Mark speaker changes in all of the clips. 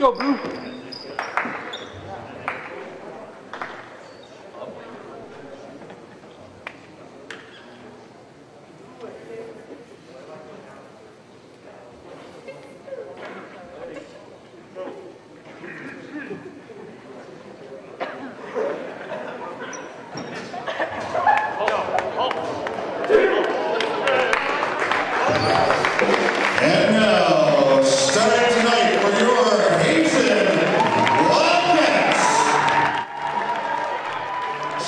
Speaker 1: go, Blue.
Speaker 2: And now, starting tonight for your Hazen Wildcats,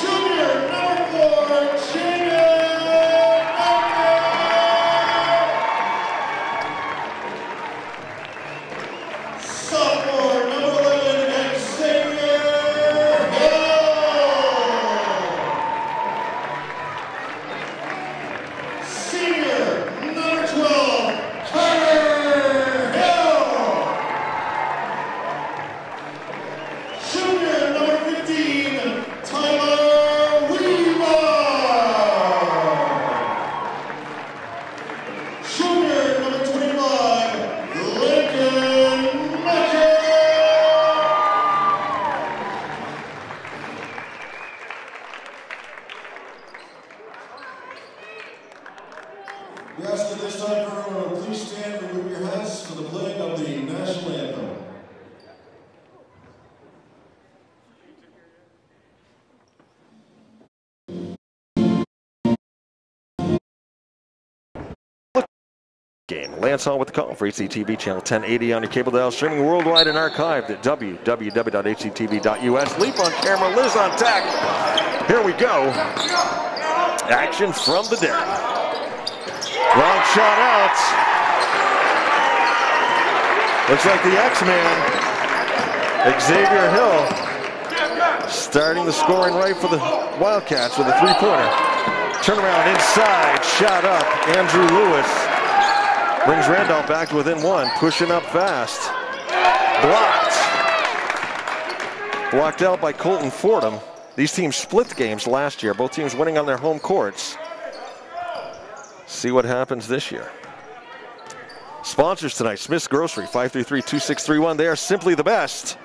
Speaker 2: junior number 4, sophomore number 11, Xavier Hill, senior number 12, junior number 15, Rivard. Junior number 25, Lincoln Mitchell. We ask at this time for everyone to please stand and remove your hats for the playing of the national anthem.
Speaker 3: Game. Lance Hall with the call for HCTV channel 1080 on your cable dial, streaming worldwide and archived at www.hctv.us. Leap on camera, Liz on tack. Here we go. Action from the deck. Long shot out. Looks like the X-Man, Xavier Hill, starting the scoring right for the Wildcats with a three-pointer. Turnaround inside, shot up. Andrew Lewis brings Randolph back to within one, pushing up fast. Blocked out by Colton Fordham. These teams split the games last year, both teams winning on their home courts. See what happens this year. Sponsors tonight, Smith's Grocery, 533-2631. They are simply the best.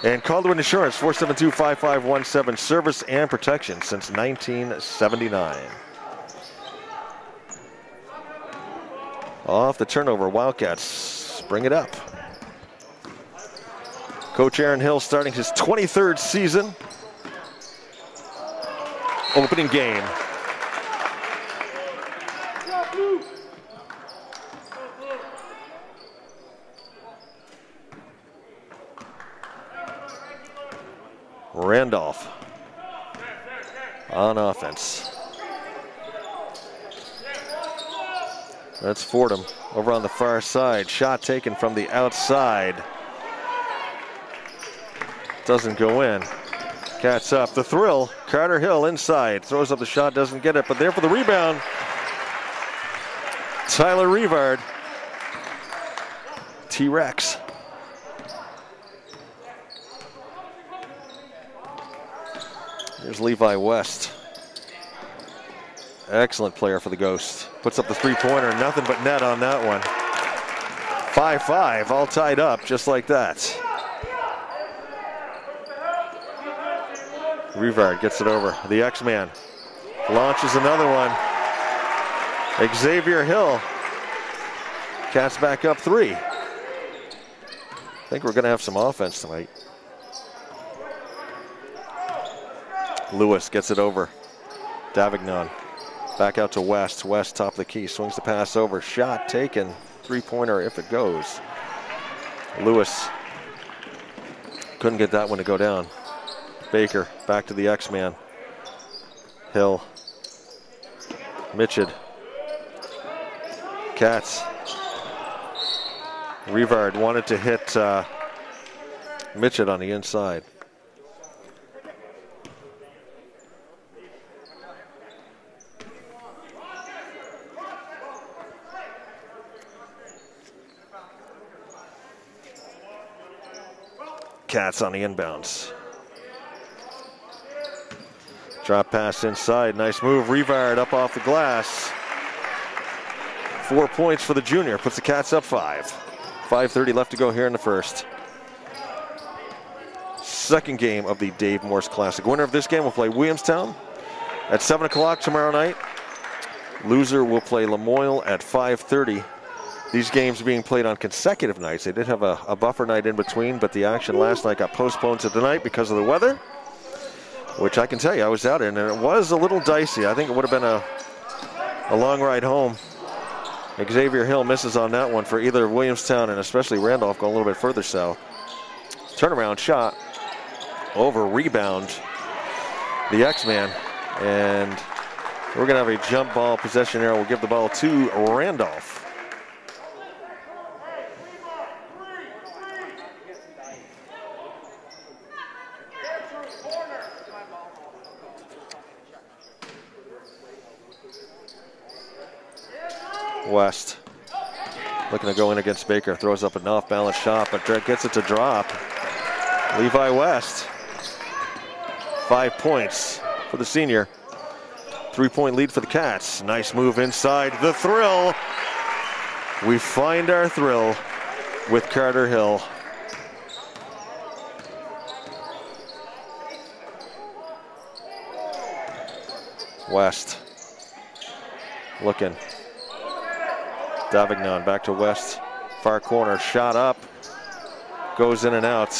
Speaker 3: And Calderwood Insurance, 472-5517. Service and protection since 1979. Off the turnover, Wildcats bring it up. Coach Aaron Hill starting his 23rd season. Opening game. Randolph on offense. That's Fordham over on the far side. Shot taken from the outside. Doesn't go in. Cats up. The thrill. Carter Hill inside. Throws up the shot, doesn't get it, but there for the rebound. Tyler Rivard. T-Rex. Here's Levi West. Excellent player for the Ghost. Puts up the three-pointer, nothing but net on that one. 5-5, all tied up just like that. Rivard gets it over. The X-Man launches another one. Xavier Hill. Cats back up 3. I think we're going to have some offense tonight. Lewis gets it over. Davignon back out to West. West top of the key. Swings the pass over. Shot taken. Three-pointer if it goes. Lewis couldn't get that one to go down. Baker back to the X-Man. Hill. Mitchell. Cats. Rivard wanted to hit Mitchell on the inside. Cats on the inbounds. Drop pass inside. Nice move. Rivard up off the glass. 4 points for the junior. Puts the Cats up 5. 5:30 left to go here in the first. second game of the Dave Morse Classic. Winner of this game will play Williamstown at 7 o'clock tomorrow night. Loser will play Lamoille at 5:30. These games being played on consecutive nights. They did have a buffer night in between, but the action last night got postponed to tonight because of the weather, which I can tell you I was out in, and it was a little dicey. I think it would have been a long ride home. Xavier Hill misses on that one for either Williamstown and especially Randolph going a little bit further south. Turnaround shot over rebound, the X-Man, and we're going to have a jump ball possession here. We'll give the ball to Randolph. West looking to go in against Baker, throws up an off-balance shot, but gets it to drop. Levi West, 5 points for the senior. 3-point lead for the Cats. Nice move inside. The thrill. We find our thrill with Carter Hill. West looking. Davignon back to West. Far corner, shot up. Goes in and out.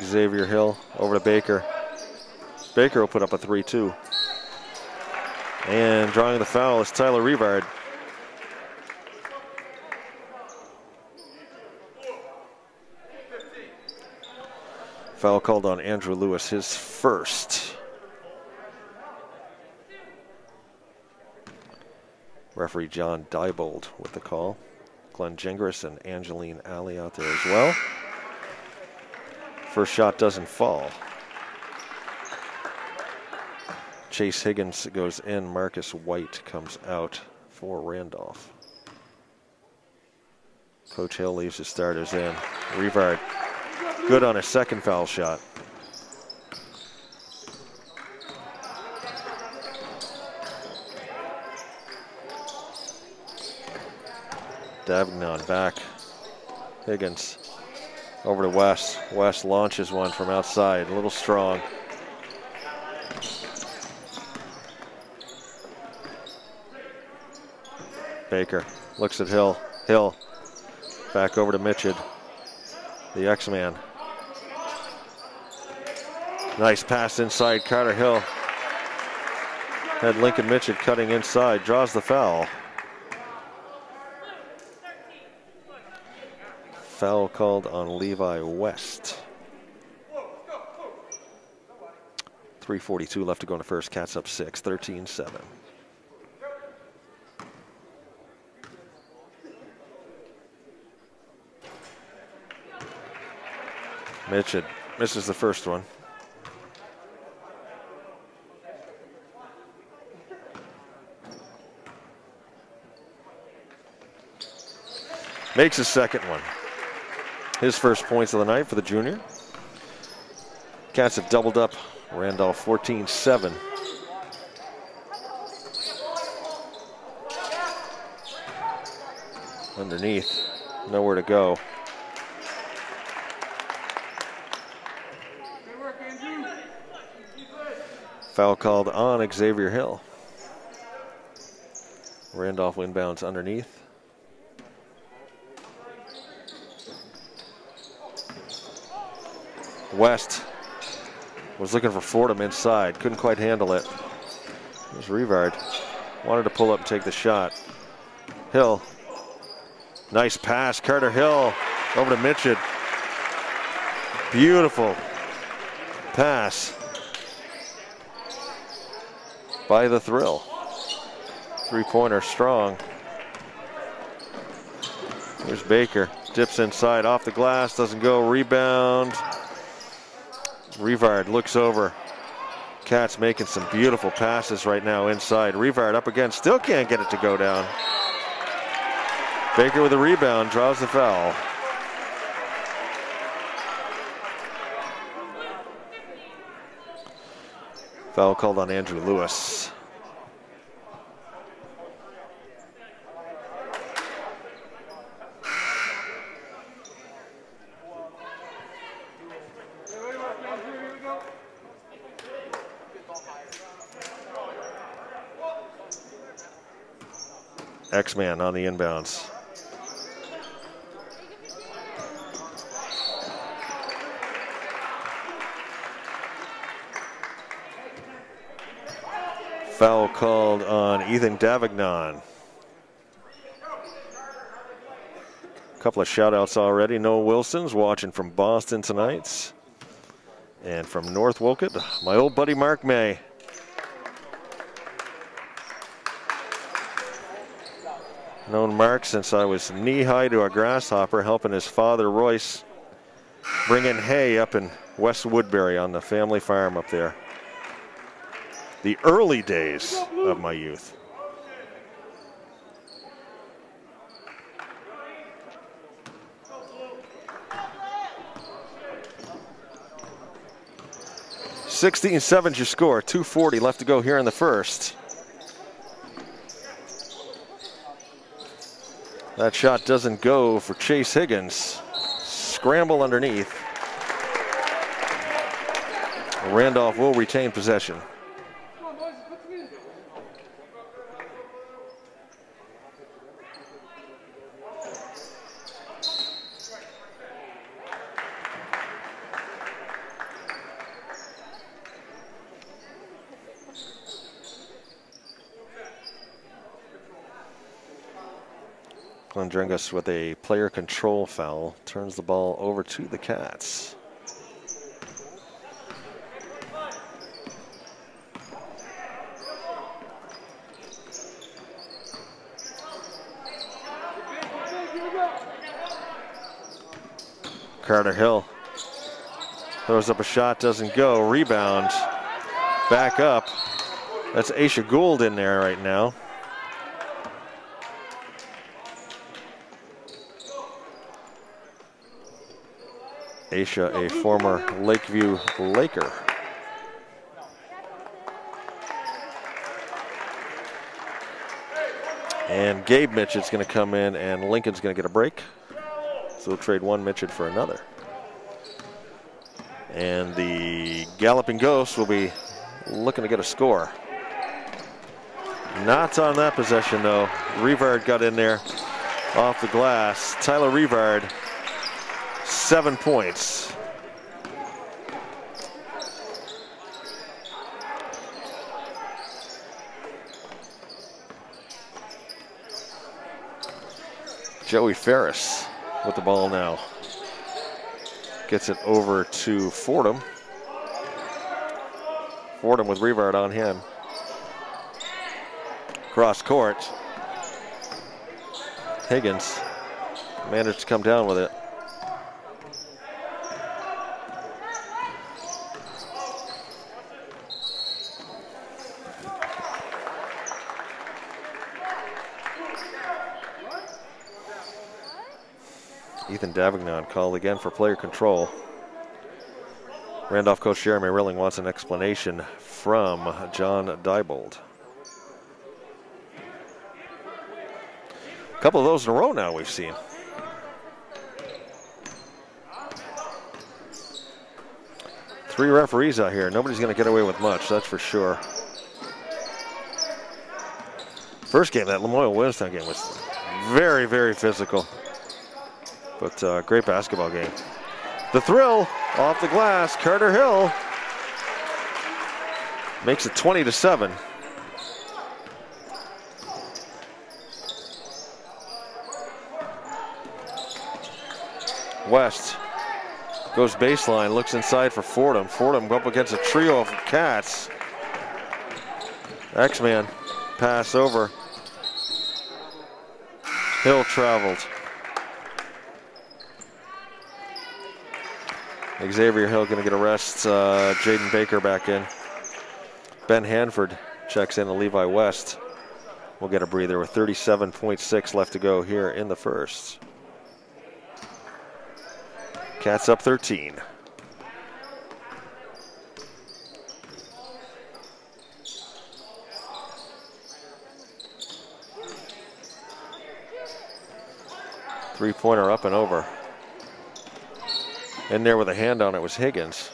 Speaker 3: Xavier Hill over to Baker. Baker will put up a 3-2. And drawing the foul is Tyler Rivard. Foul called on Andrew Lewis, his first. Referee John Diebold with the call. Glenn Gingras and Angeline Alley out there as well. First shot doesn't fall. Chase Higgins goes in. Marcus White comes out for Randolph. Coach Hill leaves his starters in. Rivard good on a second foul shot. Davignon back. Higgins over to West. West launches one from outside, a little strong. Baker looks at Hill. Hill back over to Mitchell, the X-Man. Nice pass inside. Carter Hill had Lincoln Mitchell cutting inside, draws the foul. Foul called on Levi West. 3:42 left to go in the first. Cats up 6, 13-7. Mitchell misses the first one. Makes his second one. His first points of the night for the junior. Cats have doubled up. Randolph 14-7. Underneath, nowhere to go. Foul called on Xavier Hill. Randolph inbounds underneath. West was looking for Fordham inside, couldn't quite handle it. There's Rivard, wanted to pull up and take the shot. Hill, nice pass. Carter Hill over to Mitchell. Beautiful pass by the Thrill. Three-pointer strong. There's Baker, dips inside, off the glass, doesn't go, rebound. Rivard looks over. Cats making some beautiful passes right now inside. Rivard up again, still can't get it to go down. Baker with a rebound, draws the foul. Foul called on Andrew Lewis. X-Man on the inbounds. Foul called on Ethan Davignon. A couple of shout-outs already. Noah Wilson's watching from Boston tonight. And from North Wolcott, my old buddy Mark May. Known Mark since I was knee-high to a grasshopper, helping his father Royce bring in hay up in West Woodbury on the family farm up there. The early days of my youth. (16-7) your score. 2:40 left to go here in the first. That shot doesn't go for Chase Higgins. Scramble underneath. Randolph will retain possession. Glendringus with a player control foul turns the ball over to the Cats. Carter Hill throws up a shot, doesn't go. Rebound, back up. That's Aisha Gould in there right now. Aisha, a former Lakeview Laker. And Gabe Mitchett's going to come in, and Lincoln's going to get a break. So we'll trade one Mitchett for another. And the Galloping Ghost will be looking to get a score. Not on that possession, though. Rivard got in there off the glass. Tyler Rivard, 7 points. Joey Ferris with the ball now. Gets it over to Fordham. Fordham with Rivard on him. Cross court. Higgins managed to come down with it. Ethan Davignon called again for player control. Randolph coach Jeremy Rilling wants an explanation from John Diebold. A couple of those in a row now we've seen. Three referees out here. Nobody's going to get away with much, that's for sure. First game, that Lamoille Williamstown game, was very, very physical. But great basketball game. The thrill off the glass. Carter Hill makes it 20-7. West goes baseline, looks inside for Fordham. Fordham up against a trio of Cats. X-Man pass over. Hill traveled. Xavier Hill going to get a rest. Jaden Baker back in. Ben Hanford checks in, and Levi West will get a breather with 37.6 left to go here in the first. Cats up 13. Three-pointer up and over. In there with a hand on it was Higgins.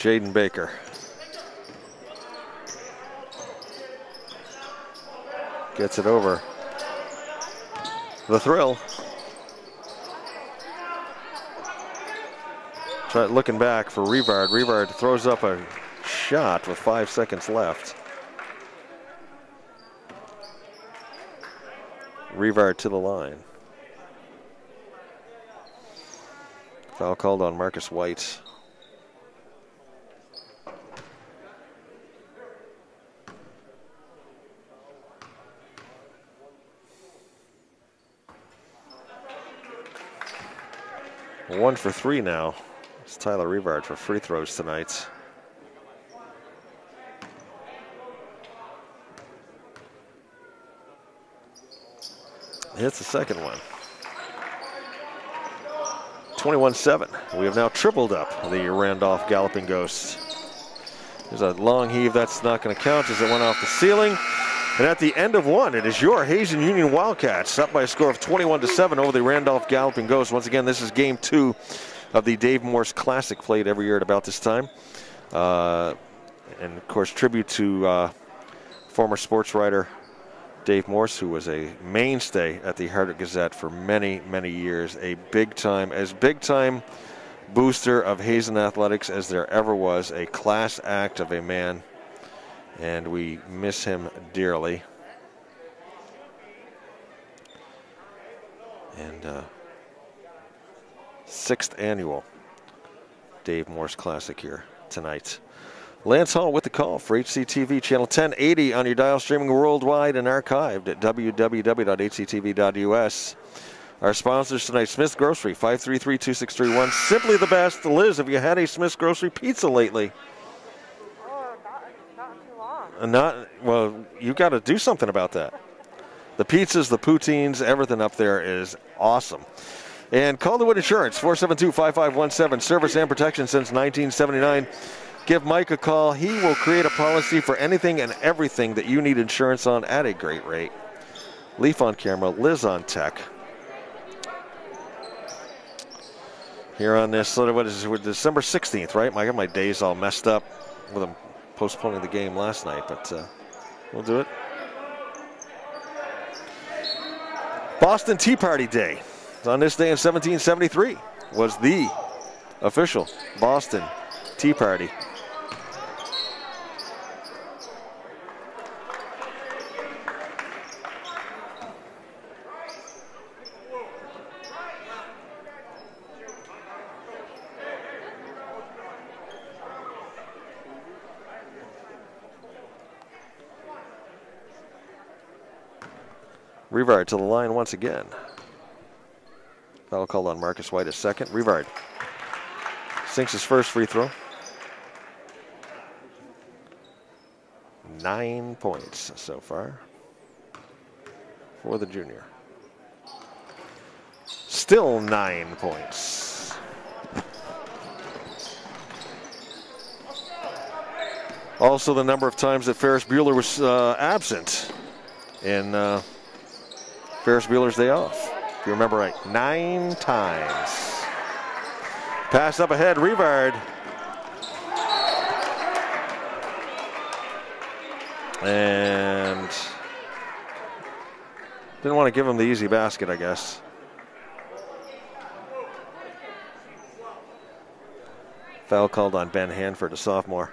Speaker 3: Jaden Baker. Gets it over. The Thrill. Try looking back for Rivard. Rivard throws up a shot with 5 seconds left. Rivard to the line. Foul called on Marcus White. One for 3 now. It's Tyler Rivard for free throws tonight. Hits the second one. 21-7. We have now tripled up the Randolph Galloping Ghosts. There's a long heave that's not going to count as it went off the ceiling. And at the end of one, it is your Hazen Union Wildcats up by a score of 21-7 over the Randolph Galloping Ghosts. Once again, this is game 2 of the Dave Morse Classic, played every year at about this time. And of course, tribute to former sports writer Dave Morse, who was a mainstay at the Hardwick Gazette for many, many years. A big time booster of Hazen athletics as there ever was. A class act of a man. And we miss him dearly. And 6th annual Dave Morse Classic here tonight. Lance Hall with the call for HCTV channel 1080 on your dial, streaming worldwide and archived at www.hctv.us. Our sponsors tonight: Smith's Grocery, 533-2631. Simply the best. Liz, have you had a Smith's Grocery pizza lately? Well, you got to do something about that. The pizzas, the poutines, everything up there is awesome. And Calderwood Insurance, 472-5517. Service and protection since 1979. Give Mike a call. He will create a policy for anything and everything that you need insurance on at a great rate. Leaf on camera, Liz on tech. Here on this, what is it, December 16th, right? I got my days all messed up with them postponing the game last night, but we'll do it. Boston Tea Party Day. On this day in 1773 was the official Boston Tea Party. Rivard to the line once again. Foul called on Marcus White as second. Rivard sinks his first free throw. 9 points so far for the junior. Still 9 points. Also the number of times that Ferris Bueller was absent in Ferris Bueller's Day Off. If you remember right, 9 times. Pass up ahead, Rivard. And didn't want to give him the easy basket, I guess. Foul called on Ben Hanford, a sophomore.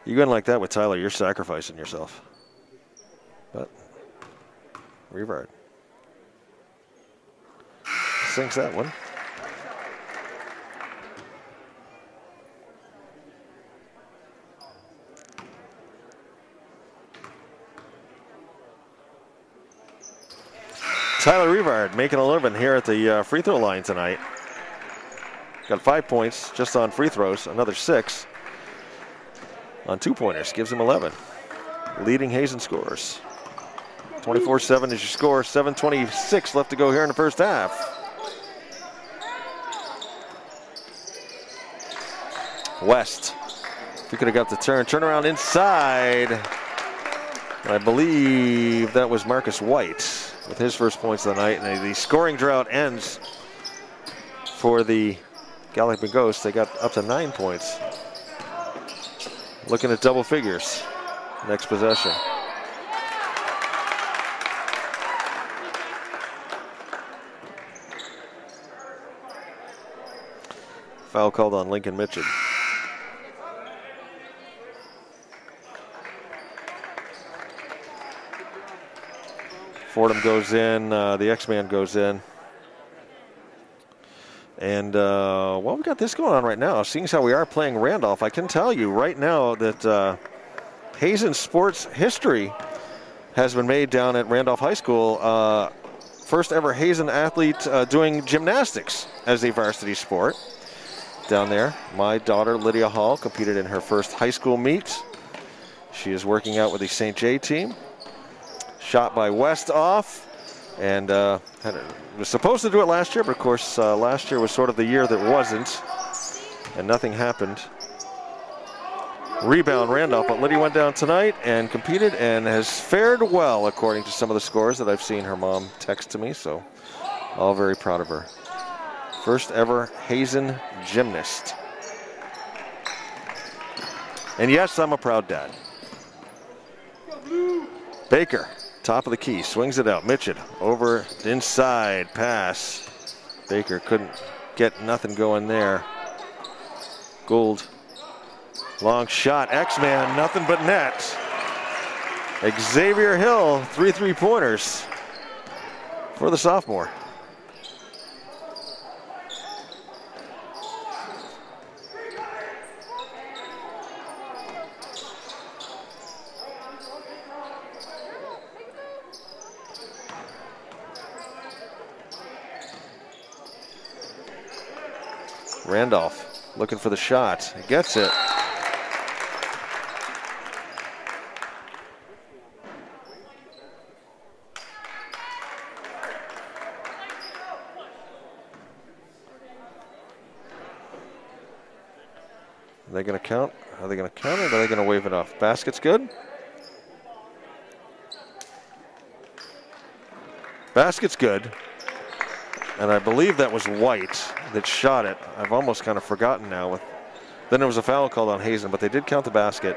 Speaker 3: You go in like that with Tyler, you're sacrificing yourself. But Rivard sinks that one. Tyler Rivard making a living here at the free throw line tonight. Got 5 points just on free throws, another 6 on 2-pointers, gives him 11. Leading Hazen scorers. 24-7 is your score, 7:26 left to go here in the first half. West, if he could have got the turn around inside. I believe that was Marcus White with his first points of the night, and the scoring drought ends for the Galloping Ghost, they got up to 9 points. Looking at double figures. Next possession. Foul called on Lincoln Mitchell. Fordham goes in, the X-Man goes in. And, well, we got this going on right now. Seeing as how we are playing Randolph, I can tell you right now that Hazen sports history has been made down at Randolph High School. First ever Hazen athlete doing gymnastics as a varsity sport down there. My daughter, Lydia Hall, competed in her first high school meet. She is working out with the St. J team. Shot by West off, and was supposed to do it last year, but of course last year was sort of the year that wasn't, and nothing happened. Rebound Randolph, but Lydia went down tonight and competed and has fared well according to some of the scores that I've seen her mom text to me, so all very proud of her. First ever Hazen gymnast. And yes, I'm a proud dad. Baker. Top of the key, swings it out. Mitchell over inside, pass. Baker couldn't get nothing going there. Gould, long shot, X-Man, nothing but net. Xavier Hill, 3 3-pointers for the sophomore. Randolph looking for the shot. He gets it. Are they going to count? Are they going to count it or are they going to wave it off? Basket's good. Basket's good. And I believe that was White that shot it. I've almost kind of forgotten now. Then there was a foul called on Hazen, but they did count the basket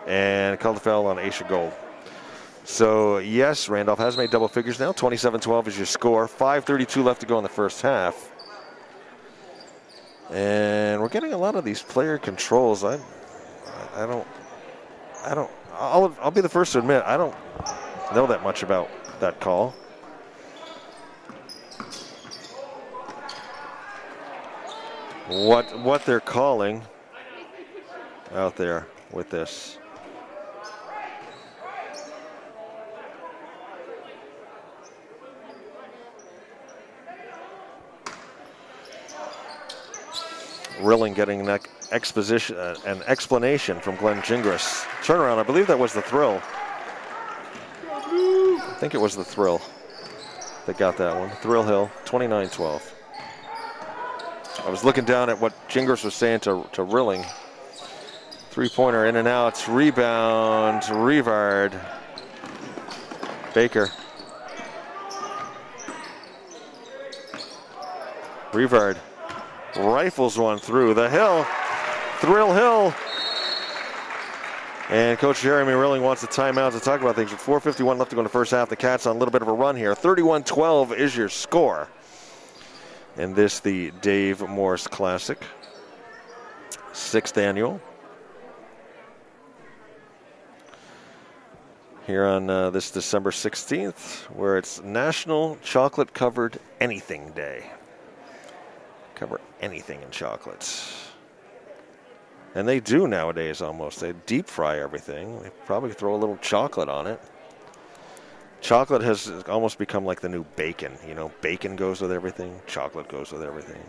Speaker 3: and called the foul on Aisha Gold. So, yes, Randolph has made double figures now. 27-12 is your score. 5:32 left to go in the first half. And we're getting a lot of these player controls. I'll be the first to admit, I don't know that much about that call. What they're calling out there with this. Rilling getting an explanation from Glenn Gingras. Turnaround, I believe that was the Thrill. I think it was the Thrill that got that one. Thrill Hill, 29-12. I was looking down at what Gingras was saying to Rilling. Three-pointer in and out. Rebound, Rivard. Baker. Rivard rifles one through the hill. Thrill Hill. And Coach Jeremy Rilling wants a timeout to talk about things. With 4:51 left to go in the first half, the Cats on a little bit of a run here. 31-12 is your score. And this, the Dave Morse Classic, 6th annual. Here on this December 16th, where it's National Chocolate Covered Anything Day. Cover anything in chocolate. And they do nowadays almost. They deep fry everything. They probably throw a little chocolate on it. Chocolate has almost become like the new bacon. You know, bacon goes with everything. Chocolate goes with everything.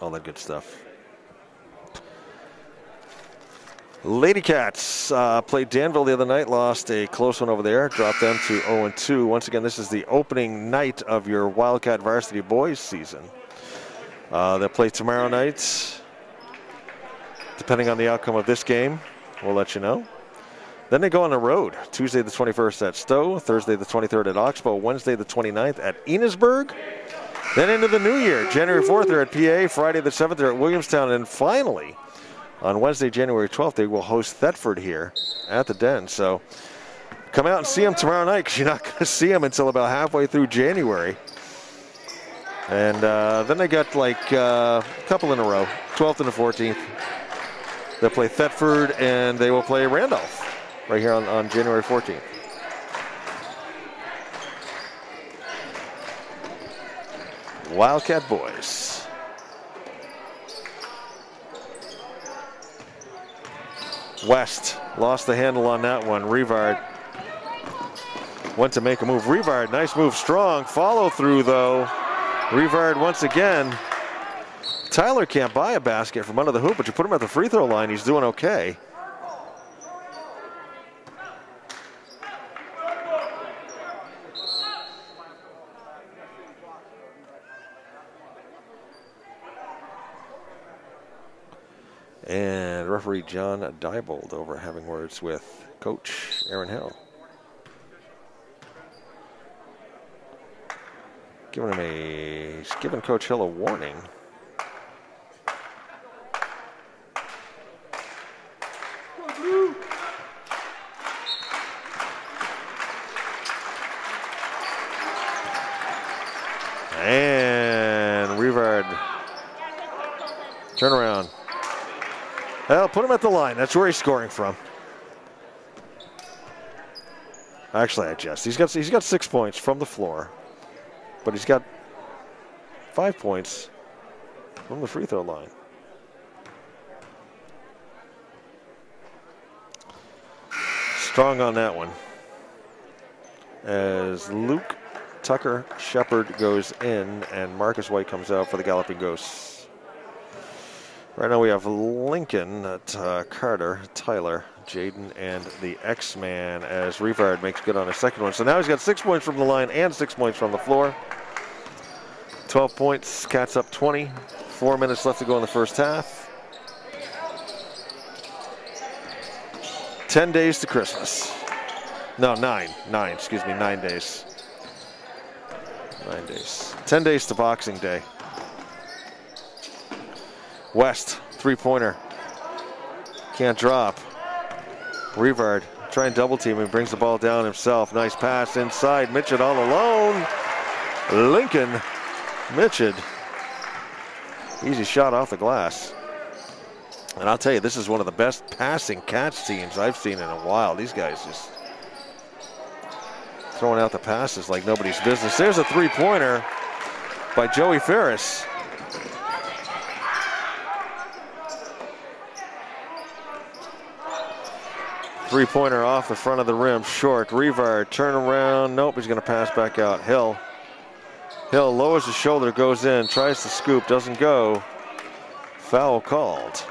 Speaker 3: All that good stuff. Lady Cats played Danville the other night, lost a close one over there, dropped them to 0-2. Once again, this is the opening night of your Wildcat Varsity Boys season. They'll play tomorrow night. Depending on the outcome of this game, we'll let you know. Then they go on the road, Tuesday the 21st at Stowe, Thursday the 23rd at Oxbow, Wednesday the 29th at Enosburg, Then into the new year, January 4th, they're at PA. Friday the 7th, they're at Williamstown. And finally, on Wednesday, January 12th, they will host Thetford here at the Den. So come out and see them tomorrow night, because you're not going to see them until about halfway through January. And then they got like a couple in a row, 12th and the 14th. They'll play Thetford, and they will play Randolph right here on January 14th. Wildcat boys. West lost the handle on that one. Rivard went to make a move. Rivard, nice move, strong. Follow through though. Rivard once again. Tyler can't buy a basket from under the hoop, but you put him at the free throw line, he's doing okay. And referee John Diebold over having words with Coach Aaron Hill. He's giving Coach Hill a warning. And Rivard, turn around. Well, put him at the line. That's where he's scoring from. Actually, I jest. He's got 6 points from the floor, but he's got 5 points from the free throw line. Strong on that one. As Luke Tucker Shepard goes in and Marcus White comes out for the Galloping Ghosts. Right now we have Lincoln, Carter, Tyler, Jaden, and the X-Man as Rivard makes good on his second one. So now he's got 6 points from the line and 6 points from the floor. 12 points, Cats up 20. 4 minutes left to go in the first half. 10 days to Christmas. No, 9 days. 9 days. 10 days to Boxing Day. West, three-pointer. Can't drop. Rivard trying double team and brings the ball down himself. Nice pass inside. Mitchell all alone. Lincoln Mitchell. Easy shot off the glass. And I'll tell you, this is one of the best passing Cats teams I've seen in a while. These guys just throwing out the passes like nobody's business. There's a three-pointer by Joey Ferris. Three-pointer off the front of the rim, short. Rivard, turn around. Nope, he's going to pass back out. Hill lowers his shoulder, goes in, tries to scoop, doesn't go. Foul called.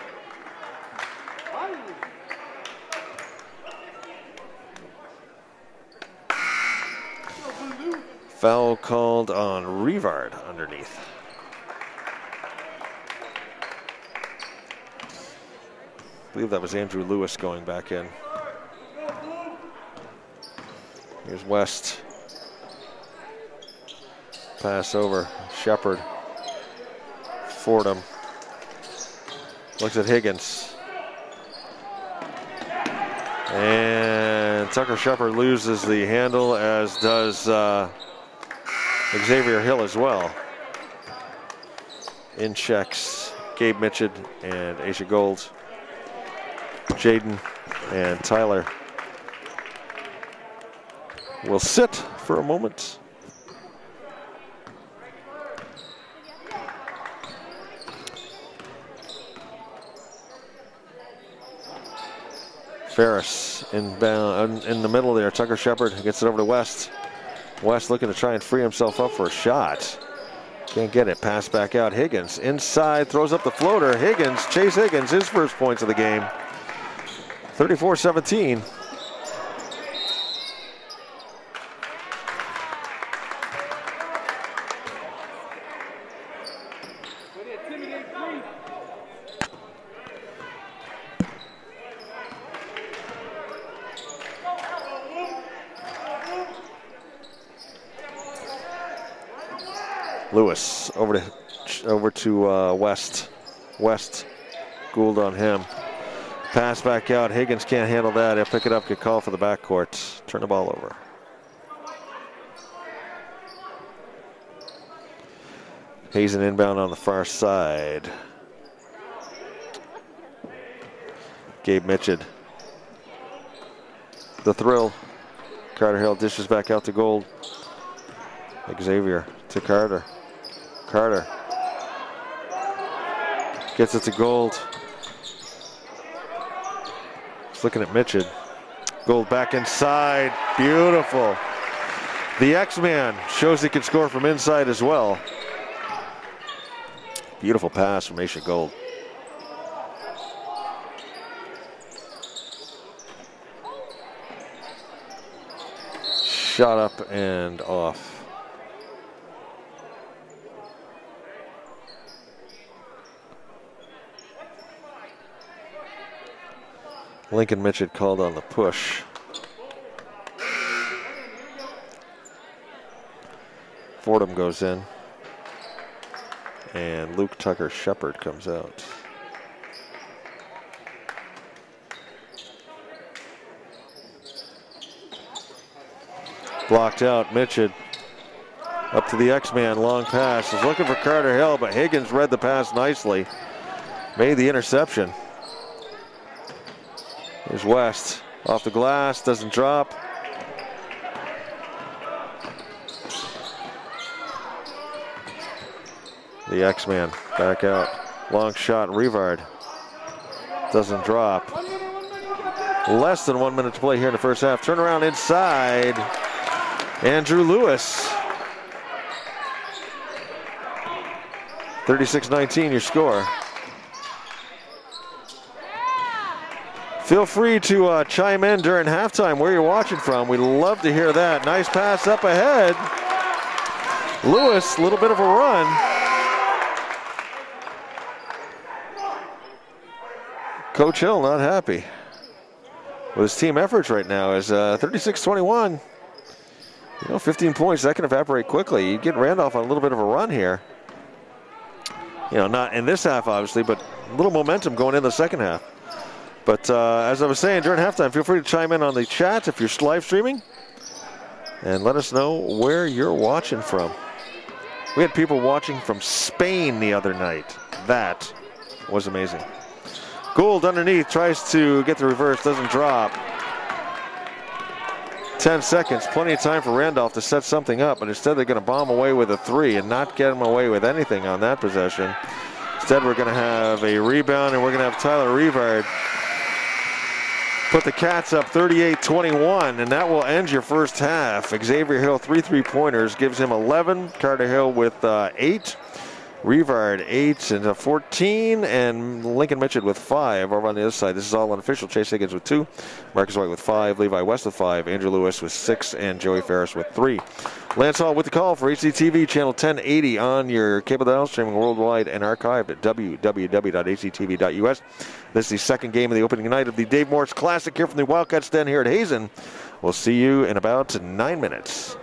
Speaker 3: Foul called on Rivard underneath. I believe that was Andrew Lewis going back in. Here's West. Pass over. Shepard. Fordham. Looks at Higgins. And Tucker Shepard loses the handle, as does Xavier Hill as well. In checks Gabe Mitchell and Aisha Gold. Jaden and Tyler will sit for a moment. Ferris in the middle there. Tucker Shepard gets it over to West. West looking to try and free himself up for a shot. Can't get it. Pass back out. Higgins inside, throws up the floater. Chase Higgins, his first points of the game. 34-17. Lewis over to West. West. Gould on him. Pass back out. Higgins can't handle that. He'll pick it up, get called for the backcourt. Turn the ball over. Hazen inbound on the far side. Gabe Mitchell. The thrill. Carter Hill dishes back out to Gould. Xavier to Carter. Carter gets it to Gould. He's looking at Mitchell. Gould back inside. Beautiful. The X-Man shows he can score from inside as well. Beautiful pass from Aisha Gould. Shot up and off. Lincoln Mitchell called on the push. Fordham goes in. And Luke Tucker Shepard comes out. Blocked out. Mitchell up to the X-Man. Long pass. Is looking for Carter Hill, but Higgins read the pass nicely. Made the interception. There's West. Off the glass. Doesn't drop. The X-Man back out. Long shot. Rivard. Doesn't drop. Less than 1 minute to play here in the first half. Turnaround inside. Andrew Lewis. 36-19 your score. Feel free to chime in during halftime where you're watching from. We'd love to hear that. Nice pass up ahead. Lewis, a little bit of a run. Coach Hill not happy with his team efforts right now. Is 36-21. 15 points, that can evaporate quickly. You get Randolph on a little bit of a run here. Not in this half, obviously, but a little momentum going in the second half. But as I was saying, during halftime, feel free to chime in on the chat if you're live streaming. And let us know where you're watching from. We had people watching from Spain the other night. That was amazing. Gould underneath, tries to get the reverse, doesn't drop. 10 seconds, plenty of time for Randolph to set something up, but instead they're going to bomb away with a three and not get him away with anything on that possession. Instead, we're going to have a rebound, and we're going to have Tyler Rivard put the Cats up 38-21, and that will end your first half. Xavier Hill, 3 3-pointers, gives him 11. Carter Hill with 8. Rivard 8 and 14, and Lincoln Mitchell with 5 over on the other side. This is all unofficial. Chase Higgins with 2, Marcus White with 5, Levi West with 5, Andrew Lewis with 6, and Joey Ferris with 3. Lance Hall with the call for HCTV channel 1080 on your cable dial, streaming worldwide and archived at www.hctv.us. This is the second game of the opening night of the Dave Morse Classic here from the Wildcats Den here at Hazen. We'll see you in about 9 minutes.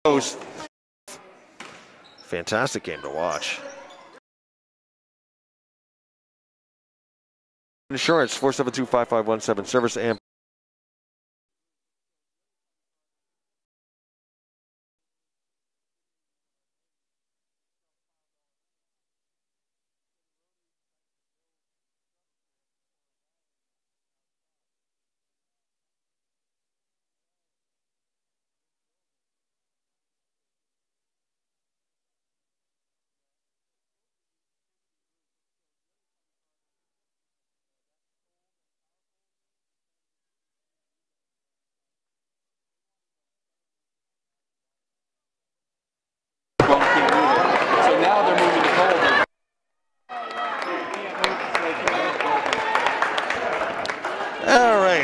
Speaker 3: Ghost. Fantastic game to watch. Insurance 472-5517 service and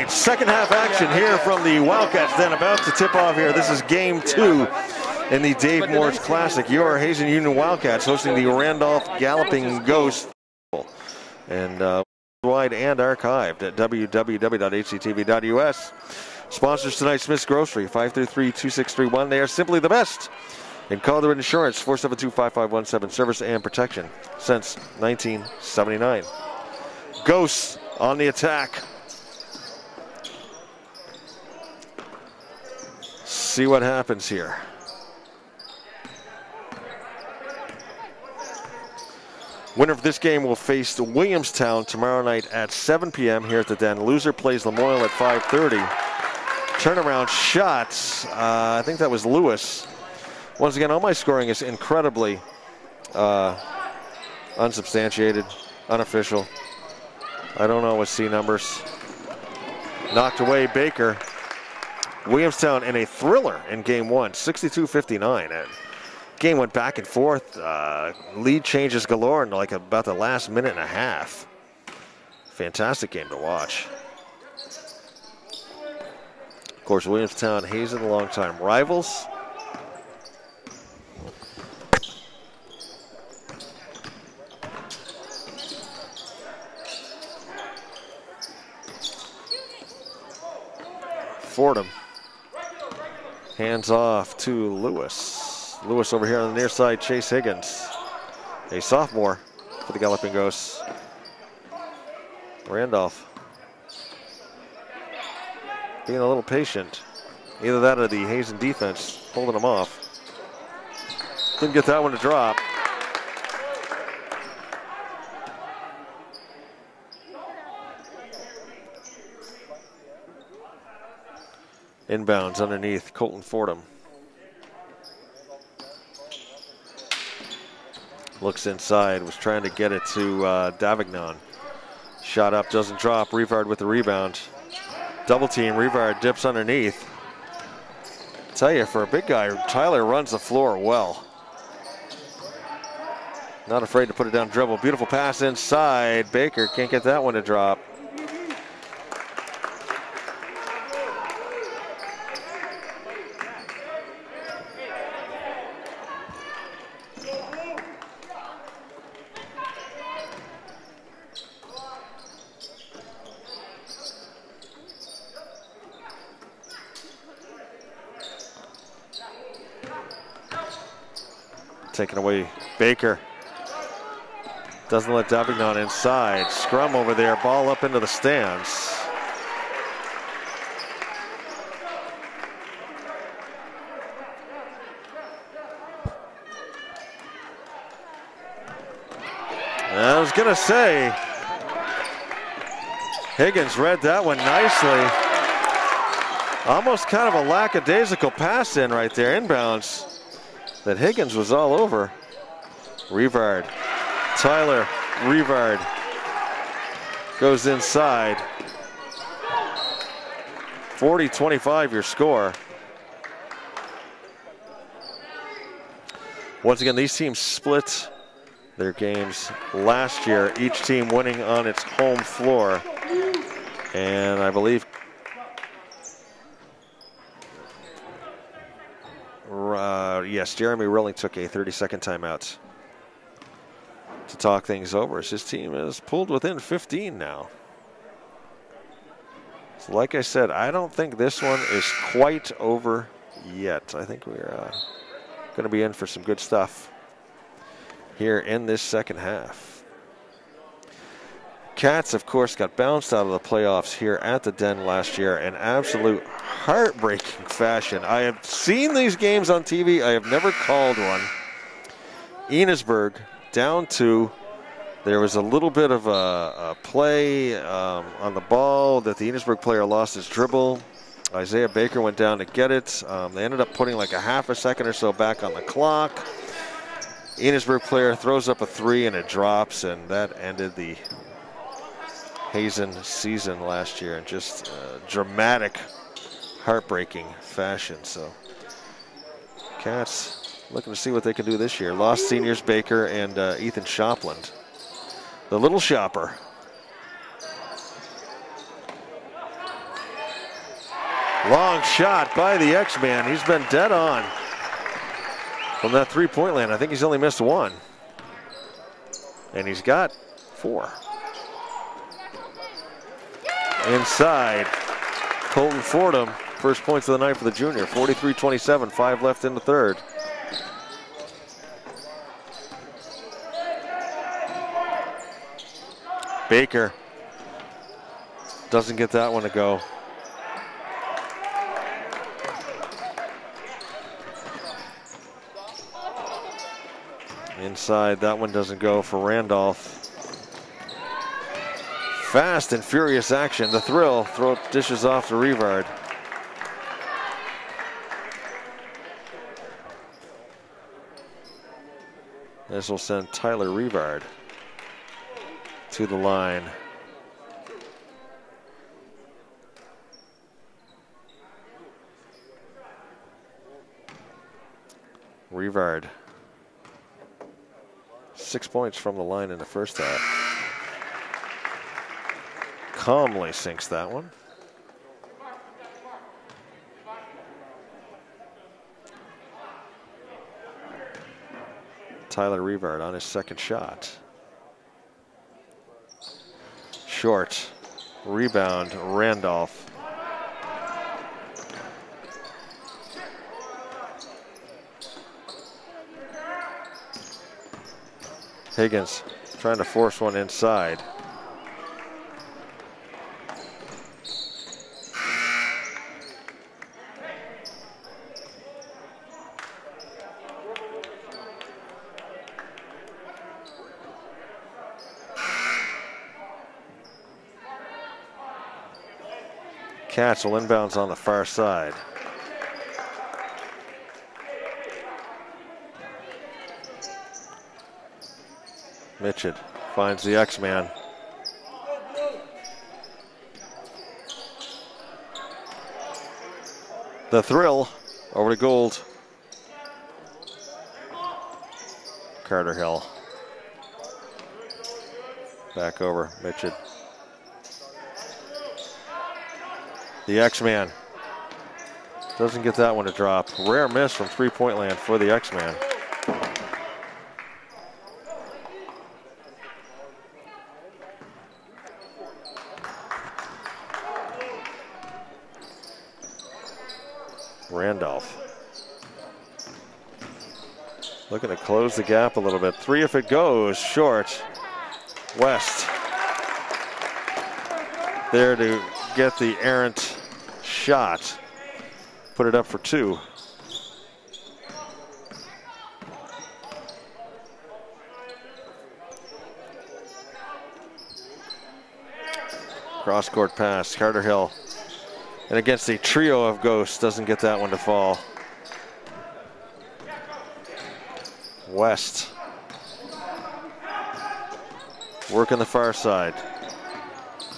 Speaker 3: second half action here from the Wildcats, then about to tip off here. This is game 2 in the Dave Morse Classic. Your Hazen Union Wildcats hosting the Randolph Galloping Ghost. And worldwide and archived at www.hctv.us. Sponsors tonight, Smith's Grocery, 533-2631. They are simply the best. And Calder Insurance, 472-5517, service and protection since 1979. Ghosts on the attack. See what happens here. Winner of this game will face Williamstown tomorrow night at 7 p.m. here at the Den. Loser plays Lamoille at 5:30. Turnaround shots. I think that was Lewis. Once again, all my scoring is incredibly unsubstantiated, unofficial. I don't always see numbers. Knocked away Baker. Williamstown in a thriller in game 1, 62-59. Game went back and forth. Lead changes galore in like about the last minute and a half. Fantastic game to watch. Of course, Williamstown, Hazen, longtime rivals. Fordham. Hands off to Lewis. Lewis over here on the near side, Chase Higgins. A sophomore for the Galloping Ghosts. Randolph being a little patient. Either that or the Hazen defense holding him off. Didn't get that one to drop. Inbounds underneath Colton Fordham. Looks inside, was trying to get it to Davignon. Shot up, doesn't drop. Rivard with the rebound. Double team, Rivard dips underneath. I tell you, for a big guy, Tyler runs the floor well. Not afraid to put it down dribble. Beautiful pass inside. Baker can't get that one to drop. Taken away, Baker. Doesn't let Davignon inside. Scrum over there, ball up into the stands. I was gonna say, Higgins read that one nicely. Almost kind of a lackadaisical pass in right there, inbounds. That Higgins was all over. Rivard, Tyler Rivard goes inside. 40-25 your score. Once again, these teams split their games last year, each team winning on its home floor. And I believe yes, Jeremy Rilling took a 30-second timeout to talk things over as his team is pulled within 15 now. So like I said, I don't think this one is quite over yet. I think we're going to be in for some good stuff here in this second half. Cats, of course, got bounced out of the playoffs here at the Den last year in absolute heartbreaking fashion. I have seen these games on TV. I have never called one. Enosburg down 2. There was a little bit of a play on the ball that the Enosburg player lost his dribble. Isaiah Baker went down to get it. They ended up putting like a half a second or so back on the clock. Enosburg player throws up a 3 and it drops, and that ended the Hazen season last year in just dramatic, heartbreaking fashion. So Cats looking to see what they can do this year. Lost seniors Baker and Ethan Shopland. The little shopper. Long shot by the X-Man. He's been dead on from that three-point land. I think he's only missed 1. And he's got 4. Inside, Colton Fordham, first points of the night for the junior. 43-27, 5 left in the third. Baker doesn't get that one to go. Inside, that one doesn't go for Randolph. Fast and furious action. The Thrill dishes off to Rivard. This will send Tyler Rivard to the line. Rivard, 6 points from the line in the first half. Calmly sinks that one. Tyler Rivard on his second shot. Short. Rebound, Randolph. Higgins trying to force one inside. Cats will inbounds on the far side. Mitchell finds the X-Man. The Thrill over to Gould. Carter Hill. Back over, Mitchell. The X-Man doesn't get that one to drop. Rare miss from three-point land for the X-Man. Randolph looking to close the gap a little bit. 3 if it goes, short. West there to get the errant shot. Put it up for 2. Cross-court pass, Carter Hill. And against the trio of ghosts, doesn't get that one to fall. West. Working the far side.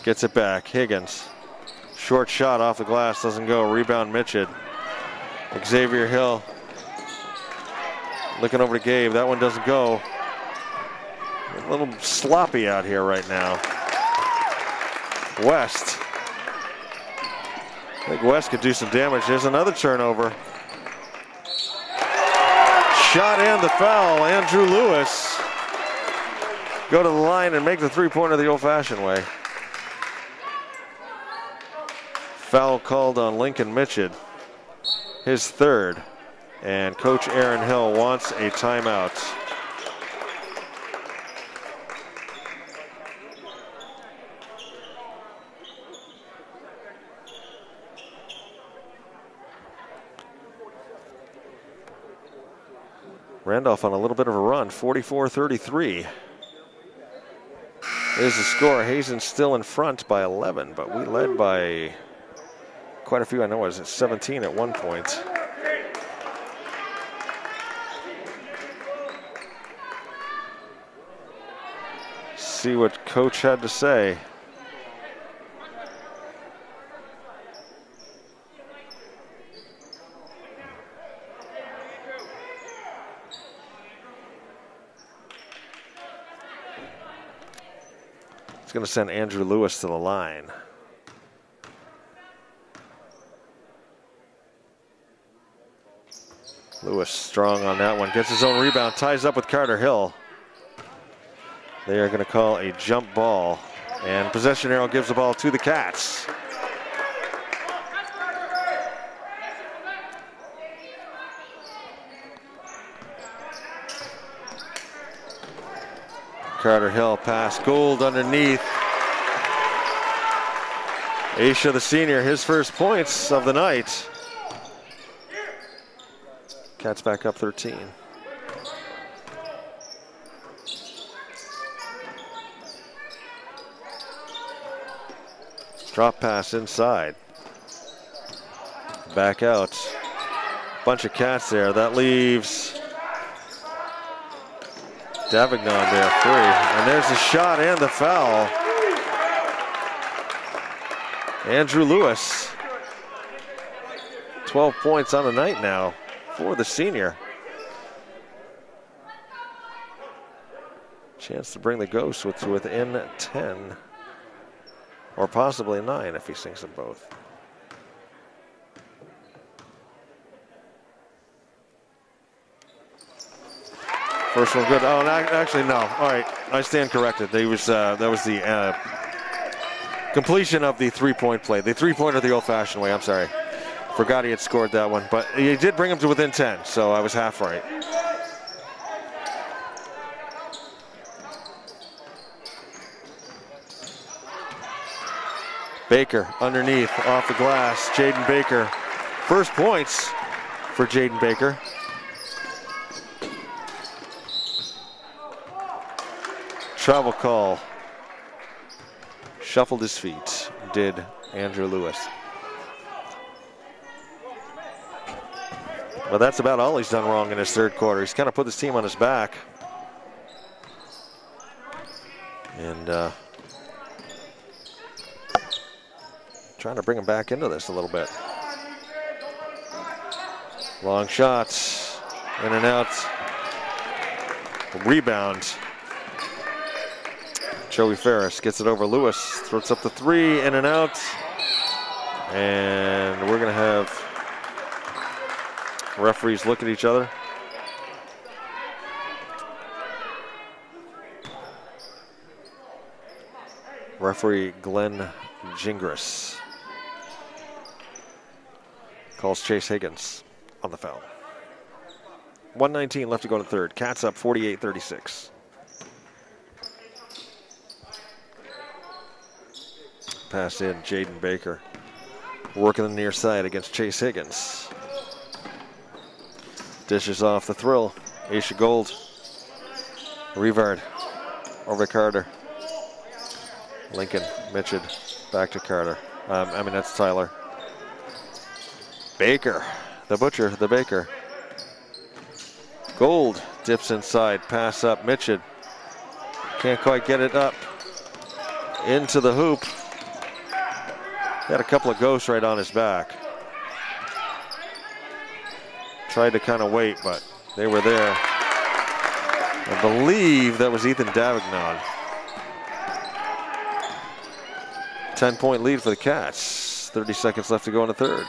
Speaker 3: Gets it back, Higgins. Short shot off the glass, doesn't go. Rebound, Mitchell. Xavier Hill. Looking over to Gabe, that one doesn't go. A little sloppy out here right now. West. I think West could do some damage. There's another turnover. Shot and the foul. Andrew Lewis go to the line and make the three-pointer the old-fashioned way. Foul called on Lincoln Mitchell. his third. And Coach Aaron Hill wants a timeout. Randolph on a little bit of a run, 44-33. There's the score. Hazen's still in front by 11, but we led by quite a few. I know it was at 17 at one point. See what Coach had to say. Going to send Andrew Lewis to the line. Lewis strong on that one. Gets his own rebound. Ties up with Carter Hill. They are going to call a jump ball. And possession arrow gives the ball to the Cats. Carter Hill pass, Gould underneath. Aisha, the senior, his first points of the night. Cats back up 13. Drop pass inside. Back out. Bunch of Cats there. That leaves Davignon there, 3. And there's the shot and the foul. Andrew Lewis. 12 points on the night now for the senior. Chance to bring the Ghosts within 10. Or possibly 9 if he sinks them both. First one good. Oh, actually no. All right, I stand corrected. That was the completion of the three-point play. The three-pointer the old-fashioned way. I'm sorry. Forgot he had scored that one, but he did bring him to within 10, so I was half right. Baker underneath, off the glass. Jaden Baker. First points for Jaden Baker. Travel call. Shuffled his feet, did Andrew Lewis. Well, that's about all he's done wrong in his third quarter. He's kind of put his team on his back. And trying to bring him back into this a little bit. Long shots, in and out. Rebound. Joey Ferris gets it over Lewis, throws up the 3, in and out. And we're going to have referees look at each other. Referee Glenn Gingras calls Chase Higgins on the foul. 1:19 left to go in the third. Cats up 48-36. Pass in, Jaden Baker working the near side against Chase Higgins. Dishes off the thrill. Aisha Gould. Rivard over to Carter. Lincoln, Mitchell, back to Carter. That's Tyler. Baker, the butcher, the baker. Gould dips inside, pass up, Mitchell. Can't quite get it up into the hoop. Had a couple of ghosts right on his back. Tried to kind of wait, but they were there. I believe that was Ethan Davignon. 10-point lead for the Cats. 30 seconds left to go in the third.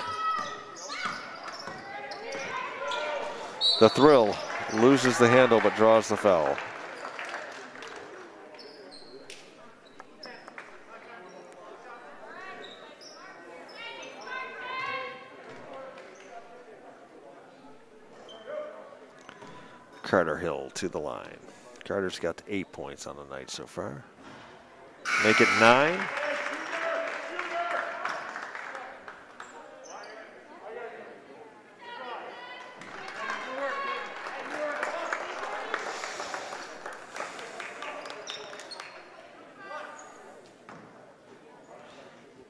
Speaker 3: The thrill loses the handle but draws the foul. Carter Hill to the line. Carter's got 8 points on the night so far. Make it 9.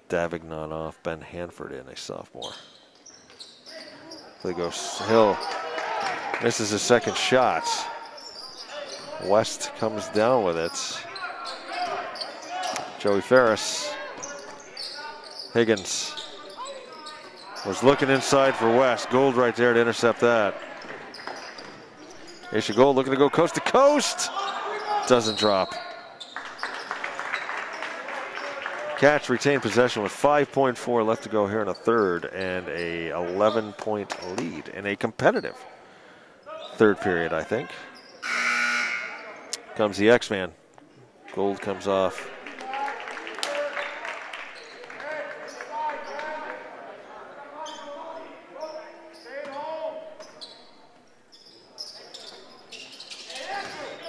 Speaker 3: Davignon off, Ben Hanford in, a sophomore. There goes Hill. Misses his second shot. West comes down with it. Joey Ferris. Higgins was looking inside for West. Gold right there to intercept that. Aisha Gold looking to go coast to coast. Doesn't drop. Cats retain possession with 5.4 left to go here in a third and a 11-point lead in a competitive third period, I think. Comes the X-Man. Gold comes off.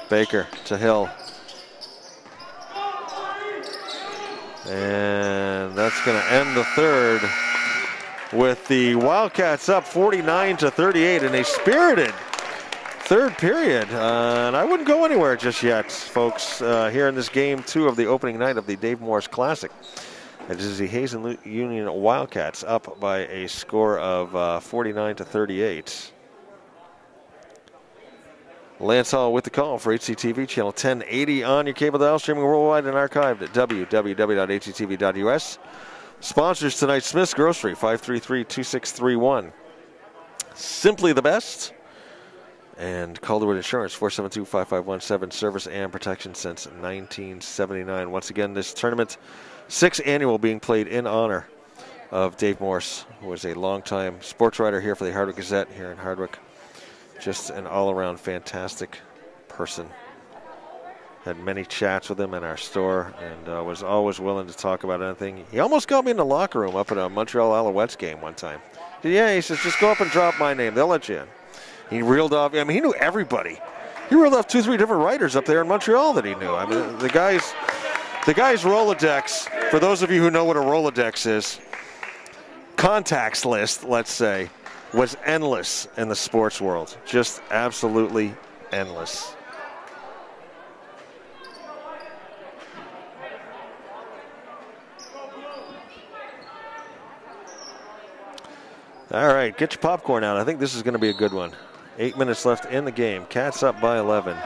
Speaker 3: Baker to Hill. And that's going to end the third with the Wildcats up 49-38 in a spirited third period. And I wouldn't go anywhere just yet, folks, here in this game 2 of the opening night of the Dave Morse Classic. It is the Hazen Union Wildcats up by a score of 49-38. Lance Hall with the call for HCTV, channel 1080 on your cable dial, streaming worldwide and archived at www.hctv.us. Sponsors tonight, Smith's Grocery, 533-2631. Simply the Best. And Calderwood Insurance, 472-5517, service and protection since 1979. Once again, this tournament, 6th annual, being played in honor of Dave Morse, who was a longtime sports writer here for the Hardwick Gazette here in Hardwick. Just an all-around fantastic person. Had many chats with him in our store and was always willing to talk about anything. He almost got me in the locker room up at a Montreal Alouettes game one time. Yeah, he says, just go up and drop my name. They'll let you in. He reeled off, I mean, he knew everybody. He reeled off 2-3 different writers up there in Montreal that he knew. I mean, the guy's Rolodex, for those of you who know what a Rolodex is, contacts list, let's say, was endless in the sports world. Just absolutely endless. All right, get your popcorn out. I think this is going to be a good one. 8 minutes left in the game. Cats up by 11.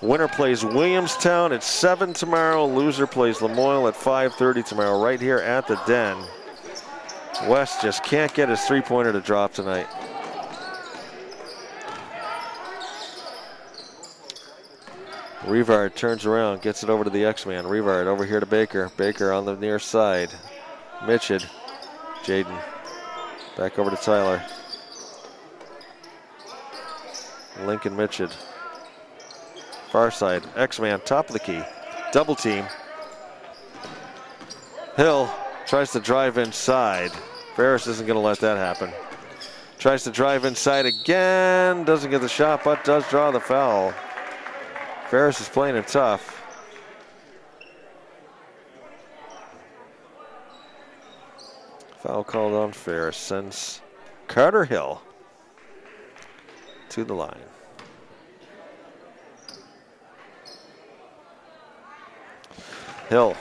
Speaker 3: Winner plays Williamstown at 7 tomorrow. Loser plays Lamoille at 5:30 tomorrow, right here at the Den. West just can't get his three-pointer to drop tonight. Rivard turns around, gets it over to the X-Man. Rivard over here to Baker. Baker on the near side. Mitchell. Jaden. Back over to Tyler. Lincoln Mitchell. Far side. X-Man, top of the key. Double team. Hill tries to drive inside. Ferris isn't going to let that happen. Tries to drive inside again. Doesn't get the shot, but does draw the foul. Ferris is playing it tough. Foul called on Ferris. Sends Carter Hill to the line. Hill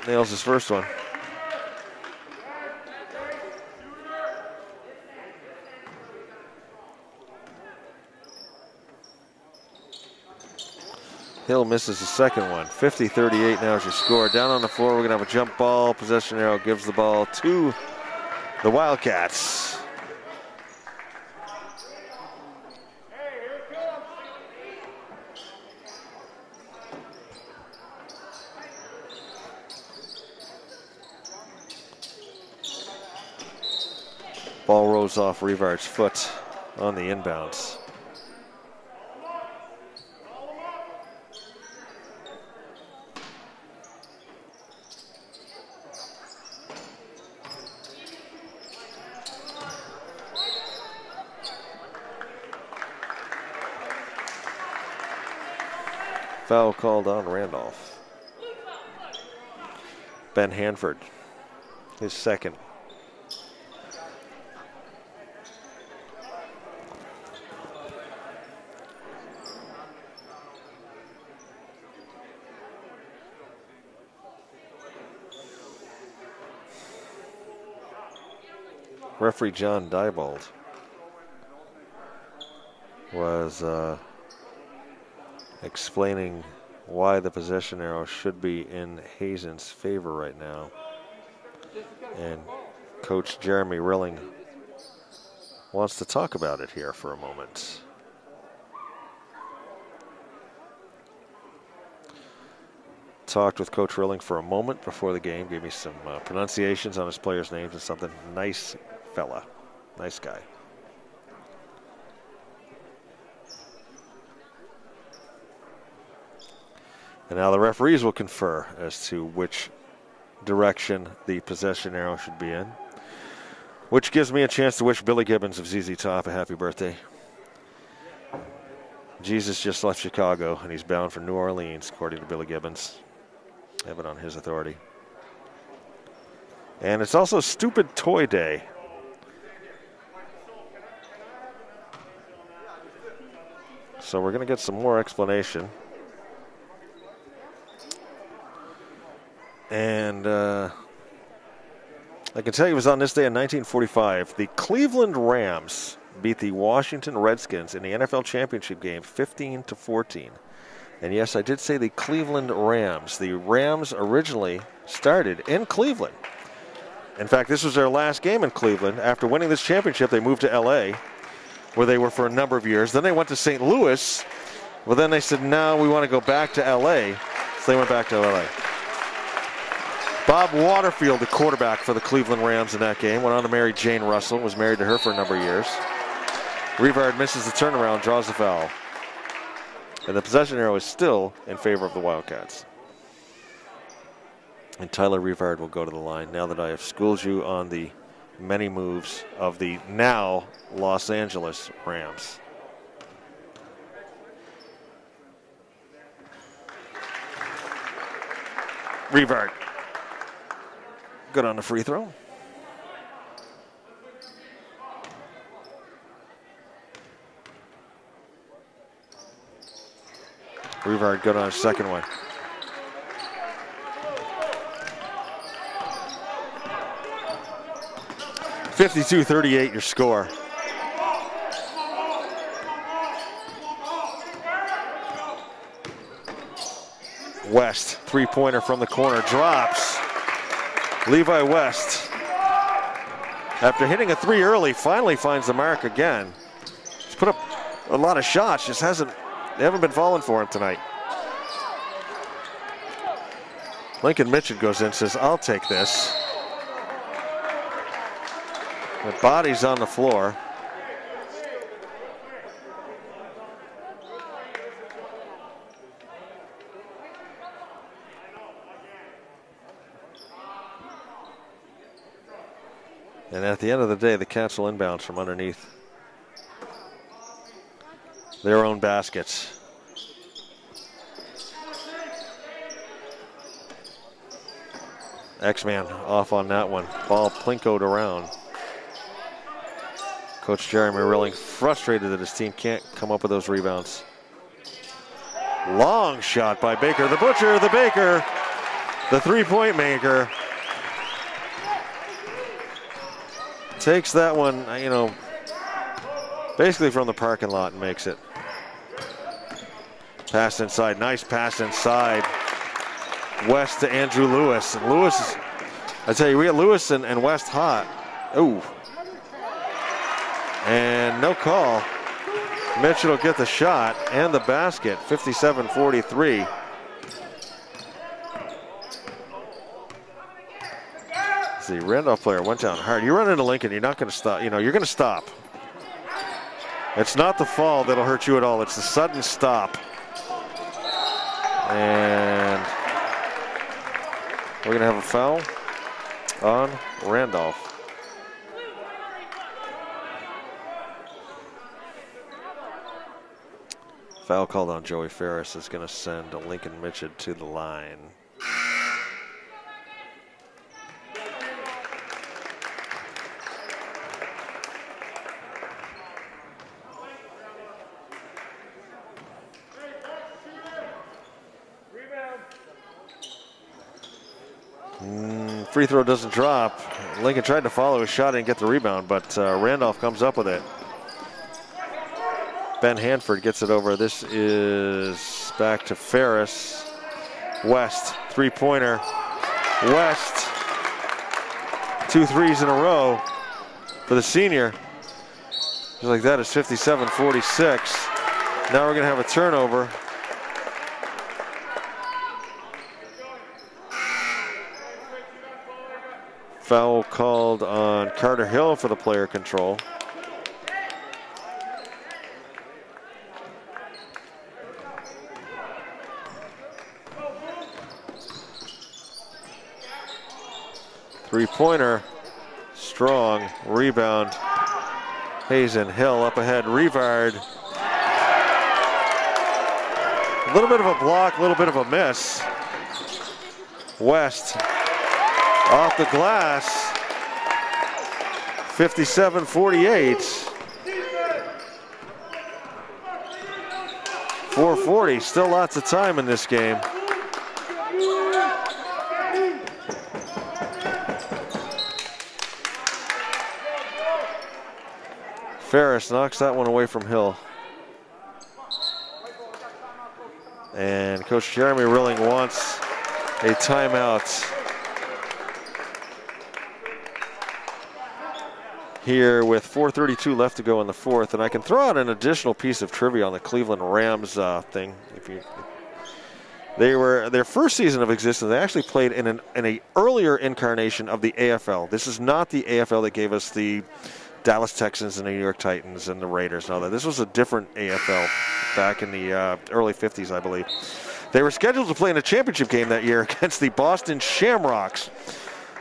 Speaker 3: nails his first one. Hill misses the second one. 50-38 now is your score. Down on the floor, we're going to have a jump ball. Possession arrow gives the ball to the Wildcats. Ball rolls off Rivard's foot on the inbounds. Foul called on Randolph. Ben Hanford, his second. Referee John Diebold was explaining why the possession arrow should be in Hazen's favor right now. And Coach Jeremy Rilling wants to talk about it here for a moment. Talked with Coach Rilling for a moment before the game, gave me some pronunciations on his players' names and something. Nice fella, nice guy. And now the referees will confer as to which direction the possession arrow should be in, which gives me a chance to wish Billy Gibbons of ZZ Top a happy birthday. Jesus just left Chicago and he's bound for New Orleans, according to Billy Gibbons. I have it on his authority. And it's also Stupid Toy Day. So we're going to get some more explanation. And I can tell you it was on this day in 1945. The Cleveland Rams beat the Washington Redskins in the NFL championship game 15-14. And yes, I did say the Cleveland Rams. The Rams originally started in Cleveland. In fact, this was their last game in Cleveland. After winning this championship, they moved to L.A., where they were for a number of years. Then they went to St. Louis. Well, then they said, no, we want to go back to L.A., so they went back to L.A. Bob Waterfield, the quarterback for the Cleveland Rams in that game, went on to marry Jane Russell, was married to her for a number of years. Rivard misses the turnaround, draws the foul. And the possession arrow is still in favor of the Wildcats. And Tyler Rivard will go to the line now that I have schooled you on the many moves of the now Los Angeles Rams. Rivard. Good on the free throw. Rivard good on his second one. (52-38) your score. West, three-pointer from the corner, drops. Levi West, after hitting a three early, finally finds the mark again. He's put up a lot of shots, just they haven't been falling for him tonight. Lincoln Mitchell goes in, says, I'll take this. The body's on the floor. And at the end of the day, the Cats will inbound from underneath their own baskets. X-Man off on that one. Ball plinkoed around. Coach Jeremy Rilling frustrated that his team can't come up with those rebounds. Long shot by Baker. The Butcher, the Baker, the three-point maker. Takes that one, basically from the parking lot and makes it. Pass inside, nice pass inside. West to Andrew Lewis. And Lewis, I tell you, we got Lewis and West hot. Ooh. And no call. Mitchell will get the shot and the basket, 57-43. The Randolph player went down hard. You run into Lincoln, you're not going to stop. You're going to stop. It's not the fall that'll hurt you at all. It's the sudden stop. And we're going to have a foul on Randolph. Foul called on Joey Ferris is going to send Lincoln Mitchell to the line. Free throw doesn't drop. Lincoln tried to follow his shot and get the rebound, but Randolph comes up with it. Ben Hanford gets it over. This is back to Ferris. West, three-pointer. West, 2 threes in a row for the senior. Just like that, it's 57-46. Now we're going to have a turnover. Foul called on Carter Hill for the player control. Three-pointer, strong, rebound. Hazen, Hill up ahead, Rivard. A little bit of a block, a little bit of a miss. West off the glass, 57-48. 4:40, still lots of time in this game. Ferris knocks that one away from Hill. And Coach Jeremy Rilling wants a timeout here with 4:32 left to go in the fourth. And I can throw out an additional piece of trivia on the Cleveland Rams thing. They were their first season of existence. They actually played in an earlier incarnation of the AFL. This is not the AFL that gave us the Dallas Texans and the New York Titans and the Raiders and all that. This was a different AFL back in the early 50s, I believe. They were scheduled to play in a championship game that year against the Boston Shamrocks,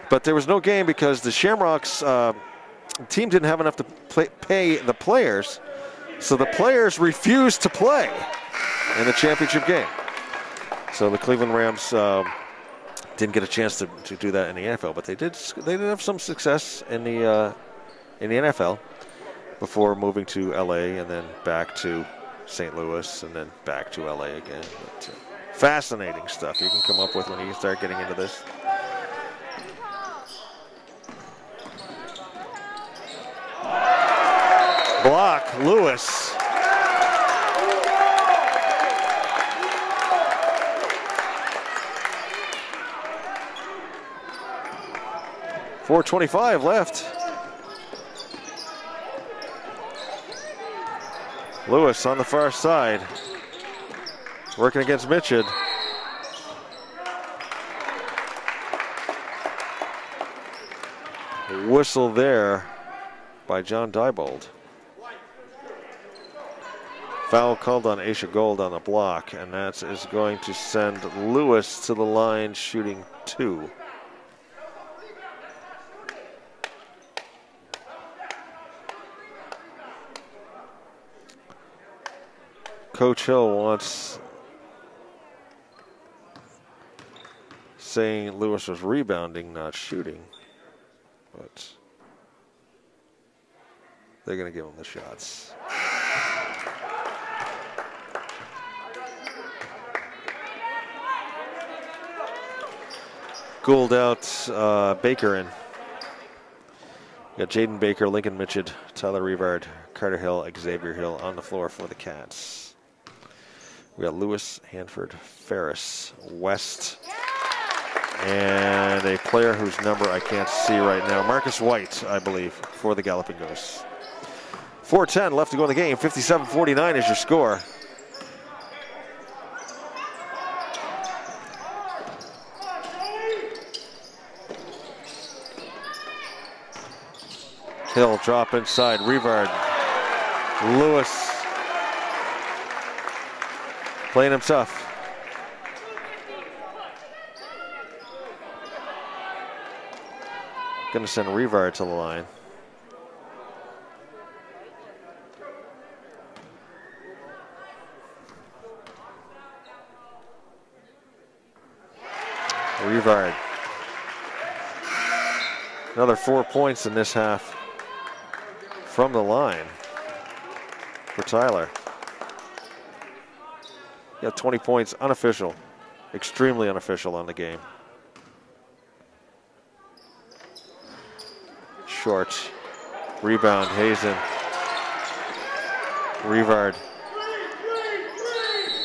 Speaker 3: but there was no game because the Shamrocks team didn't have enough to pay the players, so the players refused to play in the championship game. So the Cleveland Rams didn't get a chance to do that in the NFL, but they did have some success in the NFL before moving to LA and then back to St. Louis and then back to LA again. But, fascinating stuff you can come up with when you start getting into this. Block, Lewis. .425 left. Lewis on the far side, working against Mitchell. Whistle there by John Diebold. Foul called on Aisha Gold on the block, and that is going to send Lewis to the line shooting 2. Coach Hill wants, saying Lewis was rebounding, not shooting, but they're going to give him the shots. Gould out, Baker in. You got Jaden Baker, Lincoln Mitchell, Tyler Rivard, Carter Hill, Xavier Hill on the floor for the Cats. We got Lewis, Hanford, Ferris, West, and a player whose number I can't see right now, Marcus White, I believe, for the Galloping Ghosts. 4:10 left to go in the game. 57-49 is your score. Hill drop inside, Rivard, Lewis playing him tough. Going to send Rivard to the line. Rivard. Another 4 points in this half from the line for Tyler. He got 20 points, unofficial, extremely unofficial on the game. Short, rebound, Hazen. Rivard,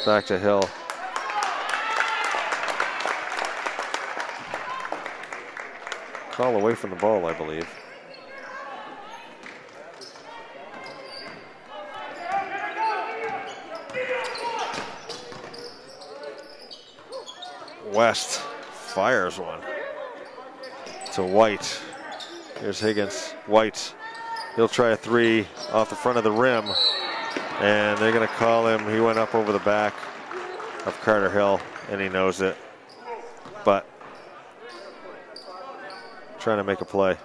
Speaker 3: back to Hill. Call away from the ball, I believe. West fires one to White. Here's Higgins. White. He'll try a three off the front of the rim. And they're going to call him. He went up over the back of Carter Hill, and he knows it. But trying to make a play.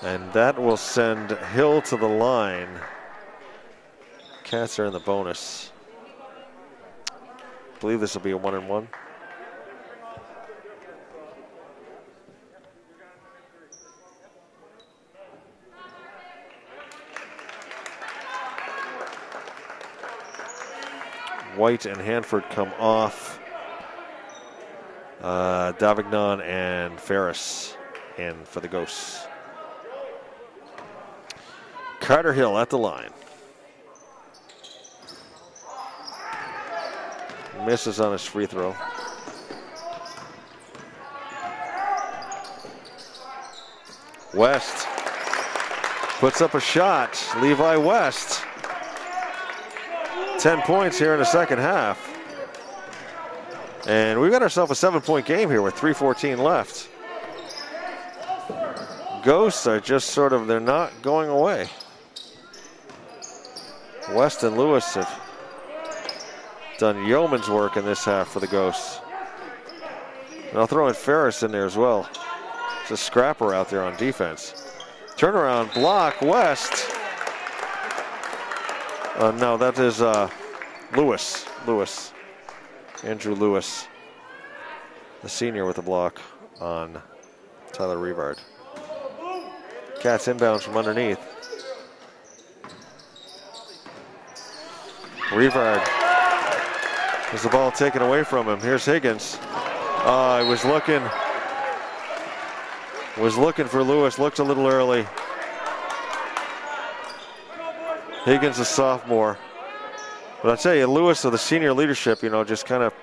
Speaker 3: And that will send Hill to the line. Cats are in the bonus. I believe this will be a 1-and-1. White and Hanford come off. Davignon and Ferris in for the Ghosts. Carter Hill at the line. Misses on his free throw. West puts up a shot. Levi West. 10 points here in the second half. And we've got ourselves a 7-point game here with 3:14 left. Ghosts are just sort of, they're not going away. West and Lewis have done yeoman's work in this half for the Ghosts. And I'll throw in Ferris in there as well. It's a scrapper out there on defense. Turnaround block, West. No, that is Lewis. Andrew Lewis, the senior with the block on Tyler Rivard. Cats inbounds from underneath. Rivard has the ball taken away from him. Here's Higgins. He was looking for Lewis, looked a little early. Higgins, a sophomore. But I'll tell you, Lewis, of the senior leadership, you know, just kind of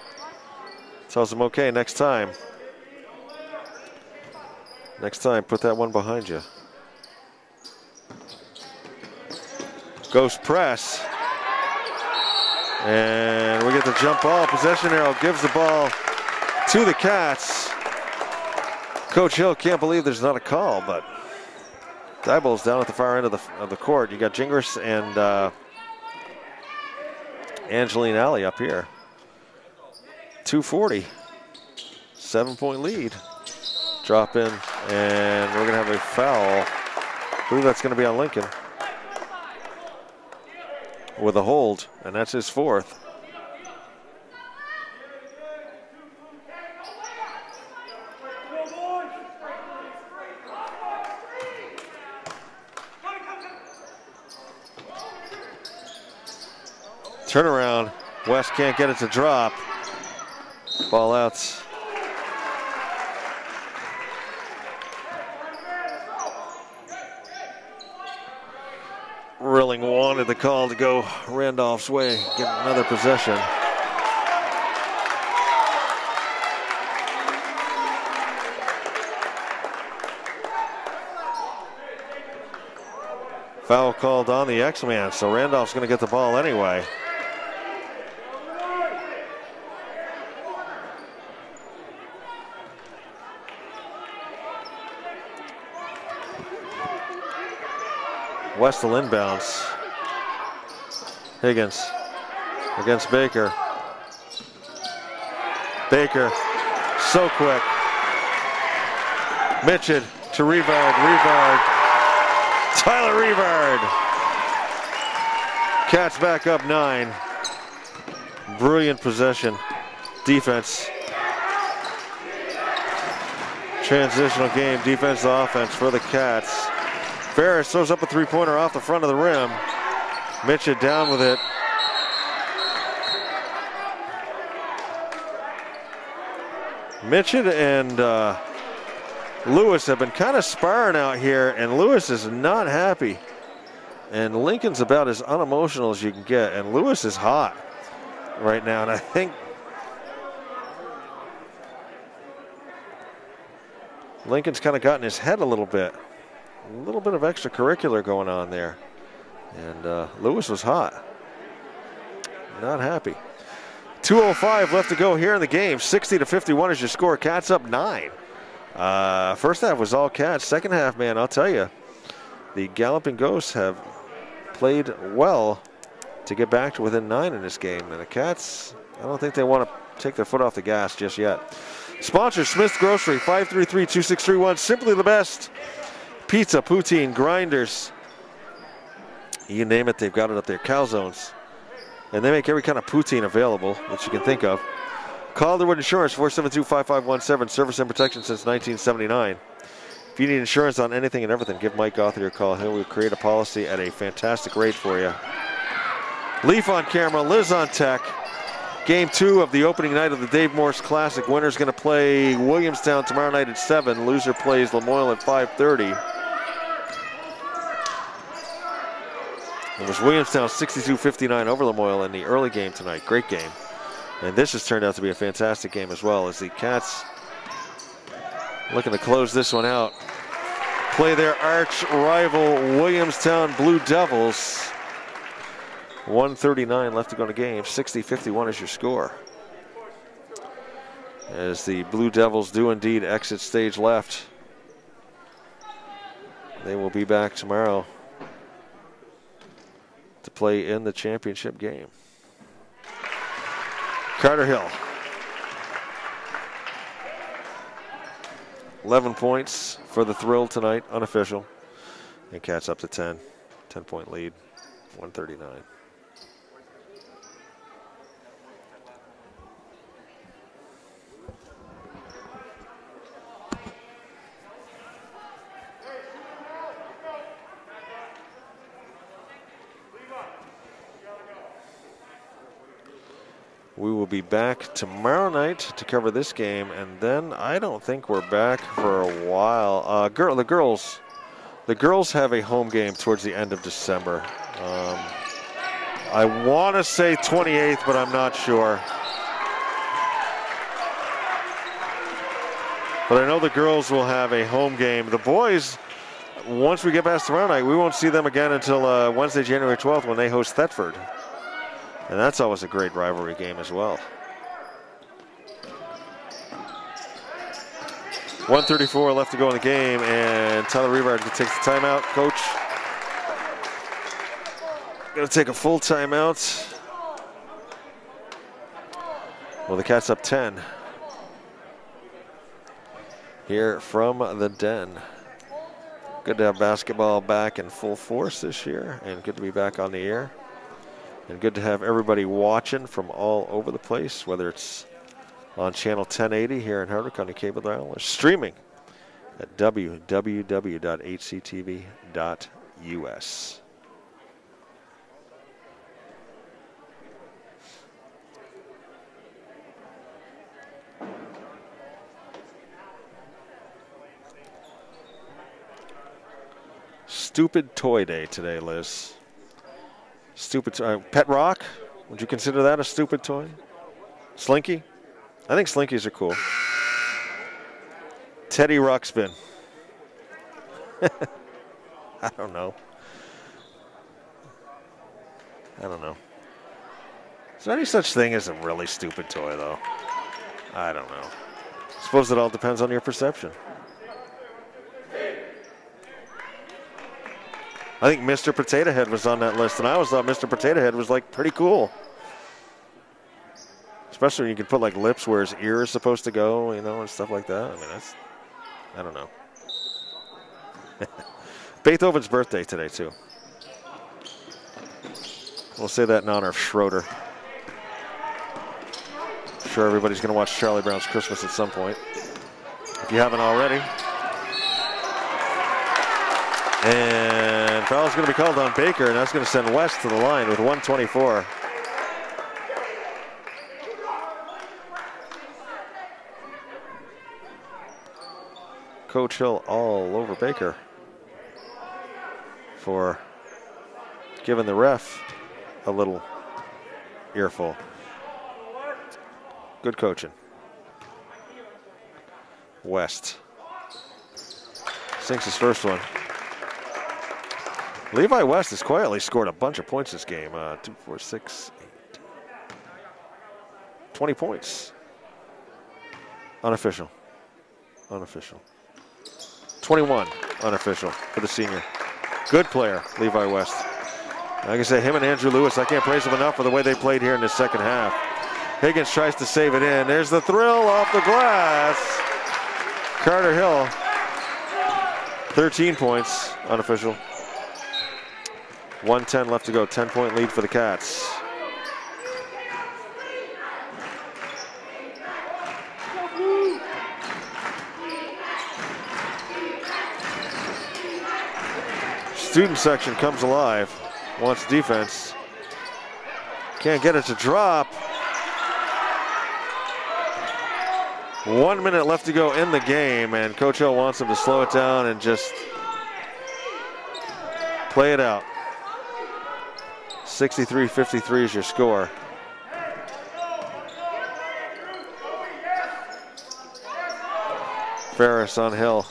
Speaker 3: tells him, okay, next time, put that one behind you. Ghost press. And we get the jump ball. Possession arrow gives the ball to the Cats. Coach Hill can't believe there's not a call, but Diebel's down at the far end of the court. You got Gingras and Angeline Alley up here. 2:40, 7-point lead. Drop in, and we're gonna have a foul. I believe that's gonna be on Lincoln with a hold, and that's his fourth. Turnaround. West can't get it to drop. Ball out. Rilling wanted the call to go Randolph's way, get another possession. Foul called on the X-Man, so Randolph's going to get the ball anyway. West will inbounds. Higgins against Baker. Baker, so quick. Mitchell to Rivard. Tyler Rivard. Cats back up 9. Brilliant possession. Defense. Transitional game, defense to offense for the Cats. Ferris throws up a three-pointer off the front of the rim. Mitchell down with it. Mitchell and Lewis have been kind of sparring out here, and Lewis is not happy. And Lincoln's about as unemotional as you can get, and Lewis is hot right now, and I think Lincoln's kind of got in his head a little bit. A little bit of extracurricular going on there. And Lewis was hot. Not happy. 2:05 left to go here in the game. 60-51 is your score. Cats up 9. First half was all Cats. Second half, man, I'll tell you, the Galloping Ghosts have played well to get back to within 9 in this game. And the Cats, I don't think they want to take their foot off the gas just yet. Sponsor, Smith's Grocery, 533-2631. Simply the best. Pizza, poutine, grinders. You name it, they've got it up there. Calzones. And they make every kind of poutine available that you can think of. Calderwood Insurance, 472-5517. Service and protection since 1979. If you need insurance on anything and everything, give Mike Gothier a call. He will create a policy at a fantastic rate for you. Leaf on camera, Liz on tech. Game 2 of the opening night of the Dave Morse Classic. Winner's going to play Williamstown tomorrow night at 7. Loser plays Lamoille at 5:30. It was Williamstown 62-59 over Lamoille in the early game tonight. Great game. And this has turned out to be a fantastic game as well, as the Cats looking to close this one out. Play their arch rival Williamstown Blue Devils. 1:39 left to go in the game. 60-51 is your score. As the Blue Devils do indeed exit stage left. They will be back tomorrow to play in the championship game. Carter Hill. 11 points for the Thrill tonight, unofficial. And Cats up to 10. 10-point lead, 139. We will be back tomorrow night to cover this game, and then I don't think we're back for a while. The girls have a home game towards the end of December. I want to say 28th, but I'm not sure. But I know the girls will have a home game. The boys, once we get past tomorrow night, we won't see them again until Wednesday, January 12th, when they host Thetford. And that's always a great rivalry game as well. 1:34 left to go in the game, and Tyler Rivard takes the timeout. Coach, going to take a full timeout. Well, the Cats up 10 here from the Den. Good to have basketball back in full force this year, and good to be back on the air. And good to have everybody watching from all over the place, whether it's on channel 1080 here in Hardwick on the cable dial or streaming at www.hctv.us. Stupid toy day today, Liz. Stupid pet rock? Would you consider that a stupid toy? Slinky? I think Slinkies are cool. Teddy Ruxpin. I don't know. Is there any such thing as a really stupid toy, though? I don't know. I suppose it all depends on your perception. I think Mr. Potato Head was on that list, and I always thought Mr. Potato Head was like pretty cool. Especially when you can put like lips where his ear is supposed to go, you know, and stuff like that. I mean, I don't know. Beethoven's birthday today, too. We'll say that in honor of Schroeder. I'm sure everybody's going to watch Charlie Brown's Christmas at some point, if you haven't already. And foul's going to be called on Baker, and that's going to send West to the line with 1:24. Coach Hill all over Baker for giving the ref a little earful. Good coaching. West sinks his first one. Levi West has quietly scored a bunch of points this game. 2, 4, 6, 8. 20 points. Unofficial. Unofficial. 21 unofficial for the senior. Good player, Levi West. Like I said, him and Andrew Lewis, I can't praise them enough for the way they played here in the second half. Higgins tries to save it in. There's the thrill off the glass. Carter Hill, 13 points, unofficial. 1:10 left to go, 10-point lead for the Cats. Student section comes alive, wants defense. Can't get it to drop. 1 minute left to go in the game, and Coach Hill wants him to slow it down and just play it out. 63-53 is your score. Ferris on Hill.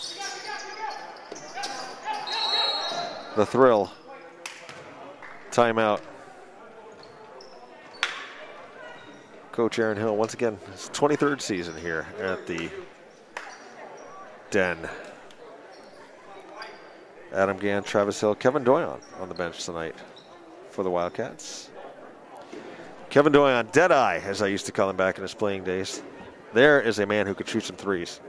Speaker 3: The thrill. Timeout. Coach Aaron Hill, once again, his 23rd season here at the Den. Adam Gann, Travis Hill, Kevin Doyon on the bench tonight for the Wildcats. Kevin Doyon, Deadeye, as I used to call him back in his playing days. There is a man who could shoot some threes.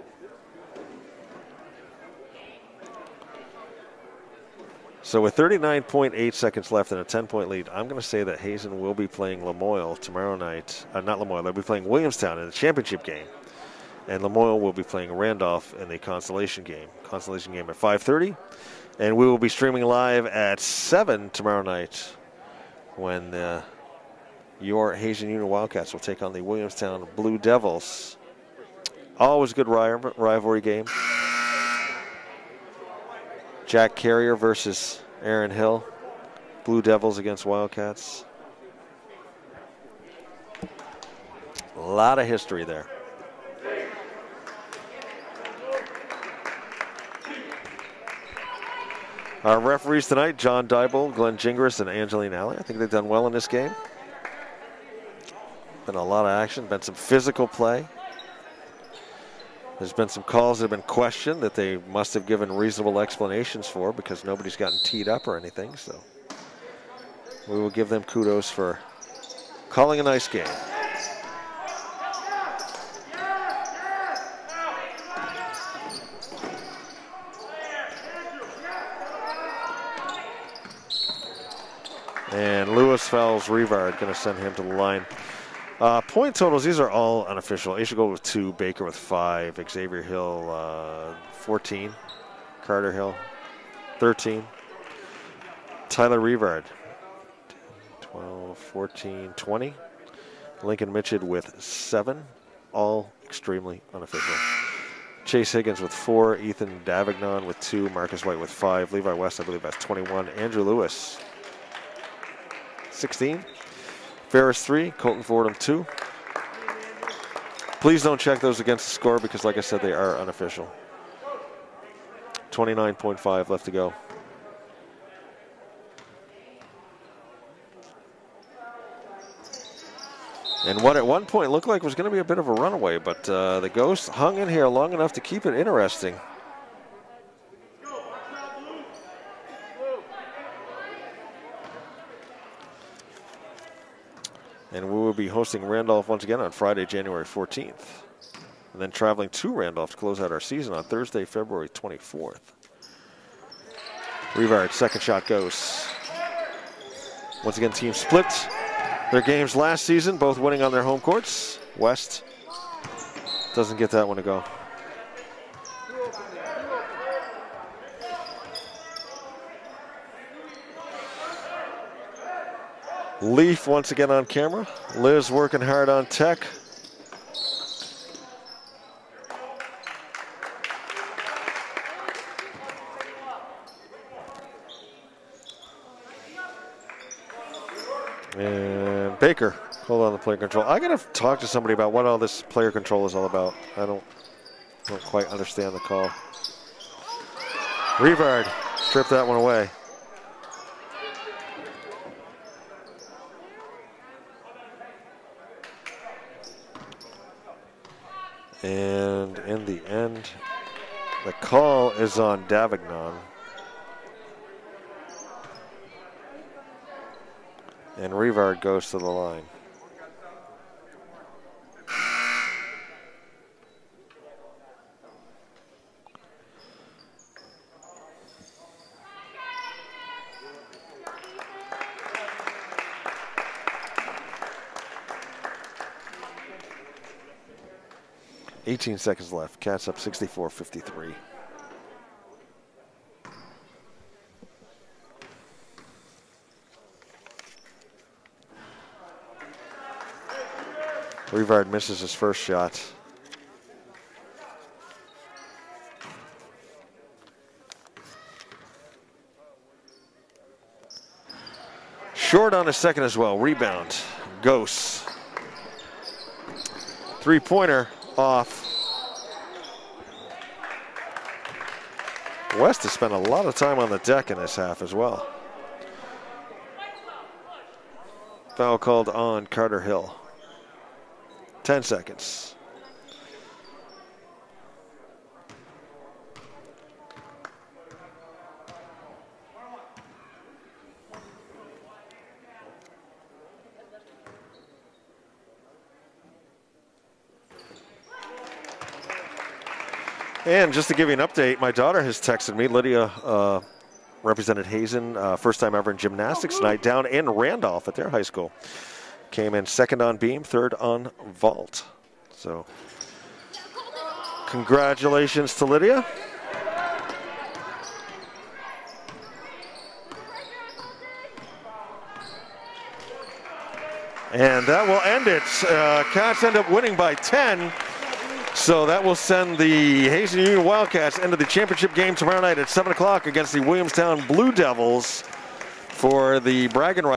Speaker 3: So with 39.8 seconds left and a 10-point lead, I'm going to say that Hazen will be playing Lamoille tomorrow night. Not Lamoille, they'll be playing Williamstown in the championship game. And Lamoille will be playing Randolph in the consolation game. Consolation game at 5:30. And we will be streaming live at 7 tomorrow night when your Hazen Union Wildcats will take on the Williamstown Blue Devils. Always a good rivalry game. Jack Carrier versus Aaron Hill. Blue Devils against Wildcats. A lot of history there. Our referees tonight, John Diebold, Glenn Gingras, and Angeline Alley. I think they've done well in this game. Been a lot of action, been some physical play. There's been some calls that have been questioned that they must have given reasonable explanations for because nobody's gotten teed up or anything. So we will give them kudos for calling a nice game. And Lewis fouls Rivard, going to send him to the line. Point totals, these are all unofficial. Asia Gold with 2, Baker with 5, Xavier Hill 14, Carter Hill 13, Tyler Rivard 12, 14, 20, Lincoln Mitchell with 7, all extremely unofficial. Chase Higgins with 4, Ethan Davignon with 2, Marcus White with 5, Levi West I believe has 21, Andrew Lewis 16. Ferris 3, Colton Fordham 2. Please don't check those against the score because, like I said, they are unofficial. 29.5 left to go. And what at one point looked like was going to be a bit of a runaway, but the Ghosts hung in here long enough to keep it interesting. And we will be hosting Randolph once again on Friday, January 14th. And then traveling to Randolph to close out our season on Thursday, February 24th. Rivard, second shot goes. Once again, teams split their games last season, both winning on their home courts. West doesn't get that one to go. Leaf once again on camera. Liz working hard on tech. And Baker, hold on the player control. I gotta talk to somebody about what all this player control is all about. I don't quite understand the call. Rivard stripped that one away. And in the end, the call is on Davignon. And Rivard goes to the line. $18 seconds left. Cats up 64-53. Rivard misses his first shot. Short on a second as well. Rebound. Ghosts. Three-pointer off. West has spent a lot of time on the deck in this half as well. Foul called on Carter Hill. 10 seconds. And just to give you an update, my daughter has texted me. Lydia represented Hazen, first time ever in gymnastics night down in Randolph at their high school. Came in second on beam, third on vault. So congratulations to Lydia. And that will end it. Cats end up winning by 10. So that will send the Hazen Union Wildcats into the championship game tomorrow night at 7 o'clock against the Williamstown Blue Devils for the bragging rights.